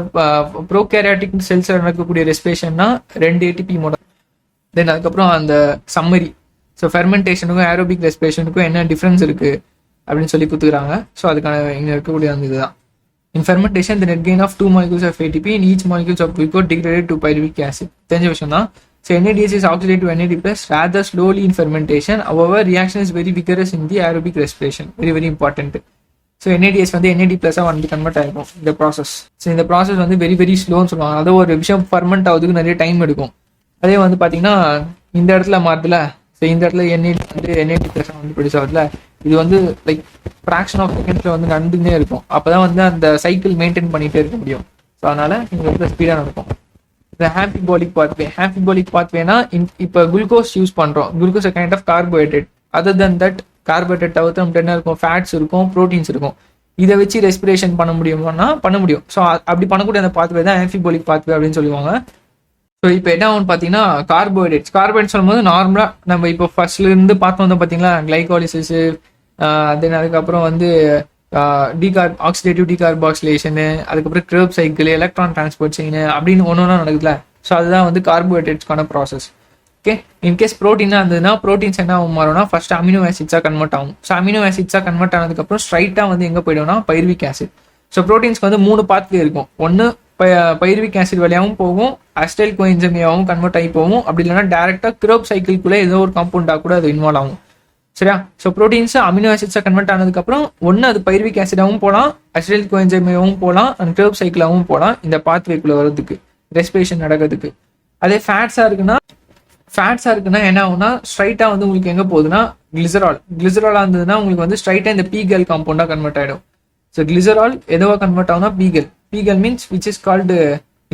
ப்ரோகேரியாட்டிக் செல்ஸ் நடக்கக்கூடிய ரெஸ்பிரேஷன்னா 2 ATP மோட. தென் அதுக்கப்புறம் அந்த சம்மரி. ஸோ ஃபெர்மெண்டேஷனுக்கும் ஏரோபிக் ரெஸ்பிரேஷனுக்கும் என்ன டிஃப்ரென்ஸ் இருக்கு அப்படின்னு சொல்லி கொடுத்துக்கிறாங்க. ஸோ அதுக்கான இங்கே இருக்கக்கூடிய அந்த இதுதான். In fermentation, the net gain of 2 molecules of ATP in each molecule of glucose degraded to pyruvic acid. தெரிஞ்ச விஷயம் தான். So NADH is oxidated to NAD plus rather slowly in fermentation. However, reaction is very vigorous in the aerobic respiration. Very very important. So NADH வந்து NAD plus வந்து convert ஆகிருக்கும் இந்த process. So இந்த process வந்து very very ஸ்லோன்னு சொல்லுவாங்க. அதாவது ஒரு விஷயம் ஃபர்மெண்ட் ஆகுதுக்கு நிறைய டைம் எடுக்கும். அதே வந்து பார்த்தீங்கன்னா இந்த இடத்துல மாறுதுல, ஸோ இந்த இடத்துல NAD வந்து NAD plus வந்து ப்ரொடியூஸ் ஆகுதுல, இது வந்து லைக் ஃப்ராக்ஷன் ஆஃப் செகண்ட்ஸில் வந்து நடந்துகிட்டே இருக்கும். அப்போ தான் வந்து அந்த சைக்கிள் மெயின்டைன் பண்ணிகிட்டே இருக்க முடியும். ஸோ அதனால் இங்கே வந்து ஸ்பீடாக நடக்கும். இந்த ஹாம்பிபாலிக் பாத்வேனா இப்போ குளுக்கோஸ் யூஸ் பண்ணுறோம். Glucose kind of carbohydrate. Other then that carbohydrate தவிர்த்து நம்மகிட்ட என்ன இருக்கும், ஃபேட்ஸ் இருக்கும், ப்ரோட்டீன்ஸ் இருக்கும். இதை வச்சு ரெஸ்பிரேஷன் பண்ண முடியுமானா பண்ண முடியும். ஸோ அப்படி பண்ணக்கூடிய அந்த பாத்வே தான் ஆம்பிபாலிக் பாத்வே அப்படின்னு சொல்லுவாங்க. ஸோ இப்போ என்ன ஆகும்னு பார்த்தீங்கன்னா கார்போஹைட்ரேட் சொல்லும்போது நார்மலாக நம்ம இப்போ ஃபர்ஸ்ட்லேருந்து பார்த்து வந்தோம் பார்த்தீங்களா, கிளைகாலிசிஸ், தென் அதுக்கப்புறம் வந்து ஆக்சிடேட்டிவ் டீகார்பாக்சிலேஷனு, அதுக்கப்புறம் Krebs cycle, electron transport chain அப்படின்னு ஒன்று நடக்குதுல. ஸோ அதுதான் வந்து கார்போஹைட்ரேட்ஸ்க்கான ப்ராசஸ். ஓகே, இன்கேஸ் ப்ரோட்டீனாக இருந்ததுன்னா ப்ரோட்டீன்ஸ் என்ன மாறும்னா ஃபர்ஸ்ட் அமினோ ஆசிட்ஸாக கன்வெர்ட் ஆகும். ஸோ அமினோ ஆசிட்ஸாக கன்வெர்ட் ஆனதுக்கப்புறம் ஸ்ட்ரைட்டாக வந்து எங்கே போய்டும்னா பைருவிக் ஆசிட். ஸோ ப்ரோட்டீன்ஸ்க்கு வந்து 3 பாத்வே இருக்கும். ஒன்று பைருவிக் ஆசிட் வழியாகவும் போகும், அஸ்டைல் கோஎன்சைமாகவும் கன்வெர்ட் ஆகி போகும். அப்படி இல்லைன்னா டேரெக்டாக கிரேப் சைக்கிள்குள்ளே ஏதோ ஒரு காம்பவுண்டாக கூட அது இன்வால்வ் ஆகும். சரியா? ஸோ ப்ரோட்டீன்ஸ் அமினோ ஆசிட்ஸாக கன்வெர்ட் ஆனதுக்கப்புறம் ஒன்று அது பைருவிக் ஆசிடாகவும் போகலாம், அஸ்டைல் கோஎன்சைமாகவும் போகலாம், அண்ட் கிரேப் சைக்கிளாகவும் போகலாம் இந்த பாத்வேக்குள்ளே வர்றதுக்கு, ரெஸ்பிரேஷன் நடக்கிறதுக்கு. அதே ஃபேட்ஸாக இருக்குன்னா என்ன ஆகும்னா ஸ்ட்ரைட்டாக வந்து உங்களுக்கு எங்கே போகுதுன்னா கிளிசராலாக இருந்ததுன்னா உங்களுக்கு வந்து ஸ்ட்ரைட்டாக இந்த பீகல் காம்பவுண்டாக கன்வெர்ட் ஆகிடும். ஸோ கிளிசரால் எதுவாக கன்வெர்ட் ஆகும்னா பீகல் மீன்ஸ் விச் இஸ் கால்டு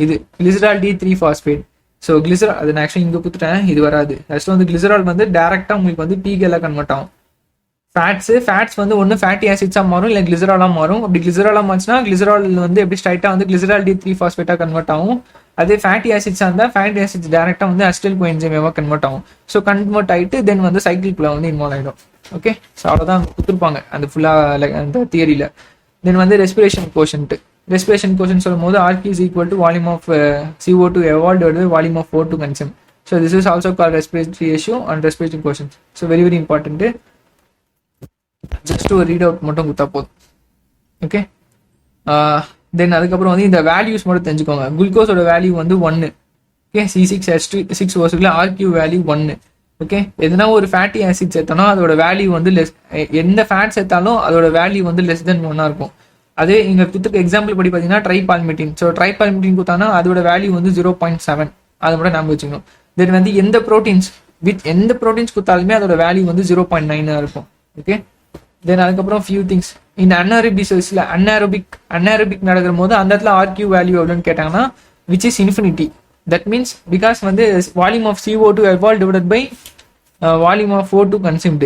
இது கிளிசரால் D3-phosphate. ஸோ கிளிசரால் அது நான் ஆக்சுவலி இங்கே கொடுத்துட்டேன், இது வராது. ஃபர்ஸ்ட் வந்து கிளிசரால் வந்து டேரெக்டாக உங்களுக்கு வந்து பீகலாக கன்வெர்ட் ஆகும். ஃபேட்ஸ் வந்து ஒன்று ஃபேட்டி ஆசிட்ஸாக மாறும், இல்லை கிளிசராலாக மாறும். அப்படி கிளிசராலாக மாறுச்சுன்னா கிளிசரால் வந்து எப்படி ஸ்ட்ரைட்டாக வந்து கிளிசரால் D3-phosphate கன்வெர்ட் ஆகும். அதே ஃபேட்டி ஆசிட்ஸாக இருந்தால் ஃபேட்டி ஆசிட்ஸ் டேரெக்டாக வந்து அஸ்டைல் கோஎன்சைமாவாக கன்வெர்ட் ஆகும். ஸோ கன்வெர்ட் ஆகிட்டு தென் வந்து சைக்கிள்குள்ளே வந்து இன்வால்வ் ஆகிடும். ஓகே, ஸோ அவ்வளோதான் கொடுத்துருப்பாங்க அந்த ஃபுல்லாக அந்த தியரியில். தென் வந்து ரெஸ்பிரேஷன் கோஷன்ட் சொல்லும் போது RQ is equal to volume of CO2 evolved divided by volume of O2 consumed. So this is also called respiratory ratio and respiration quotient. So very very important. Just to read out மட்டும் கொடுத்தா போதும். Okay, தென் அதுக்கப்புறம் வந்து இந்த values மட்டும் தெரிஞ்சுக்கோங்க. குளுக்கோஸோட value வந்து 1. Okay, C6H6 வருஷத்துல RQ வேல்யூ 1. ஓகே, எதுனா ஒரு ஃபேட்டி ஆசிட் சேர்த்தோம்னா அதோட வேல்யூ வந்து லெஸ், எந்த ஃபேட் சேர்த்தாலும் அதோட வேல்யூ வந்து லெஸ் தென் 1 இருக்கும். அதே இங்கே கொடுத்துருக்க எக்ஸாம்பிள் படி பார்த்தீங்கன்னா ட்ரைபால்மிட்டின். ஸோ ட்ரைபால்மிட்டின் கொடுத்தாங்கன்னா அதோட வேல்யூ வந்து 0.7. அதை மட்டும் நம்ம வச்சுக்கணும். தென் வந்து எந்த ப்ரோட்டீன்ஸ் கொடுத்தாலுமே அதோட வேல்யூ வந்து 0.9 இருக்கும். ஓகே, தென் அதுக்கப்புறம் ஃபியூ திங்ஸ் இந்த அன்ஏரோபிக் நடக்கிற போது அந்த இடத்துல RQ வேல்யூ எவ்வளோன்னு கேட்டாங்கன்னா which is infinity. That means because வந்து volume of CO2 evolved divided by volume of O2 consumed.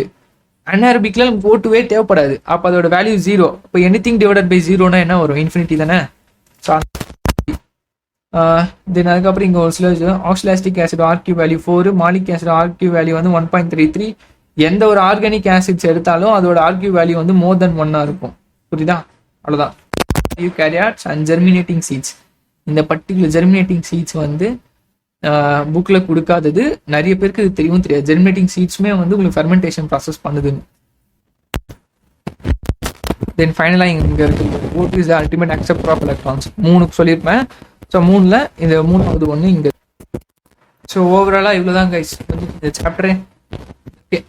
அன்ஏரோபிக்ல நமக்கு O2வே தேவைப்படாது. அப்போ அதோட வேல்யூ 0. இப்போ எனிதிங் டிவைடட் பை 0னா என்ன வரும்? இன்ஃபினிட்டி தானே. ஸோ தென் அதுக்கப்புறம் இங்கே ஒரு சில oxalic acid RQ value 4, malic acid RQ value வந்து 1.33. எந்த ஒரு ஆர்கானிக் ஆசிட்ஸ் எடுத்தாலும் அதோட RQ வேல்யூ வந்து மோர் தென் 1 இருக்கும். புரியுதா? அவ்வளோதான். Eukaryotes and germinating seeds. இந்த பர்டிகுலர் ஜெர்மினேட்டிங் சீட்ஸ் வந்து புக்கில் கொடுக்காதது, நிறைய பேருக்கு இது தெரியாது. ஜெர்மினேட்டிங் சீட்ஸுமே வந்து உங்களுக்கு ஃபெர்மெண்டேஷன் ப்ராசஸ் பண்ணுதுன்னு. தென் ஃபைனலாக இங்கே இருக்குது what is the ultimate acceptor of electrons. 3 சொல்லியிருப்பேன். ஸோ 3ல் இந்த 3வது ஒன்று இங்கே. ஸோ ஓவராலாக இவ்வளோ தான் கைஸ் இந்த சாப்டரு.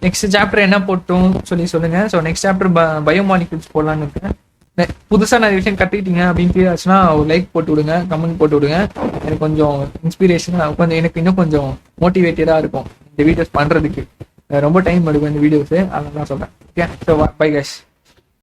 நெக்ஸ்ட் சாப்டர் என்ன போட்டோம் சொல்லுங்க. ஸோ நெக்ஸ்ட் சாப்டர் பயோமாலிகுல்ஸ் போடலான்னு இருக்கேன். புதுசாக நிறைய விஷயம் கற்றுக்கிட்டீங்க அப்படின்னு ஃபீல் ஆச்சுன்னா ஒரு லைக் போட்டு விடுங்க, கமெண்ட் போட்டு விடுங்க. எனக்கு கொஞ்சம் இன்ஸ்பிரேஷனாக கொஞ்சம் எனக்கு இன்னும் கொஞ்சம் மோட்டிவேட்டடாக இருக்கும் இந்த வீடியோஸ் பண்ணுறதுக்கு. ரொம்ப டைம் எடுக்கும் இந்த வீடியோஸு, அதெல்லாம் சொல்கிறேன். Okay, so bye guys.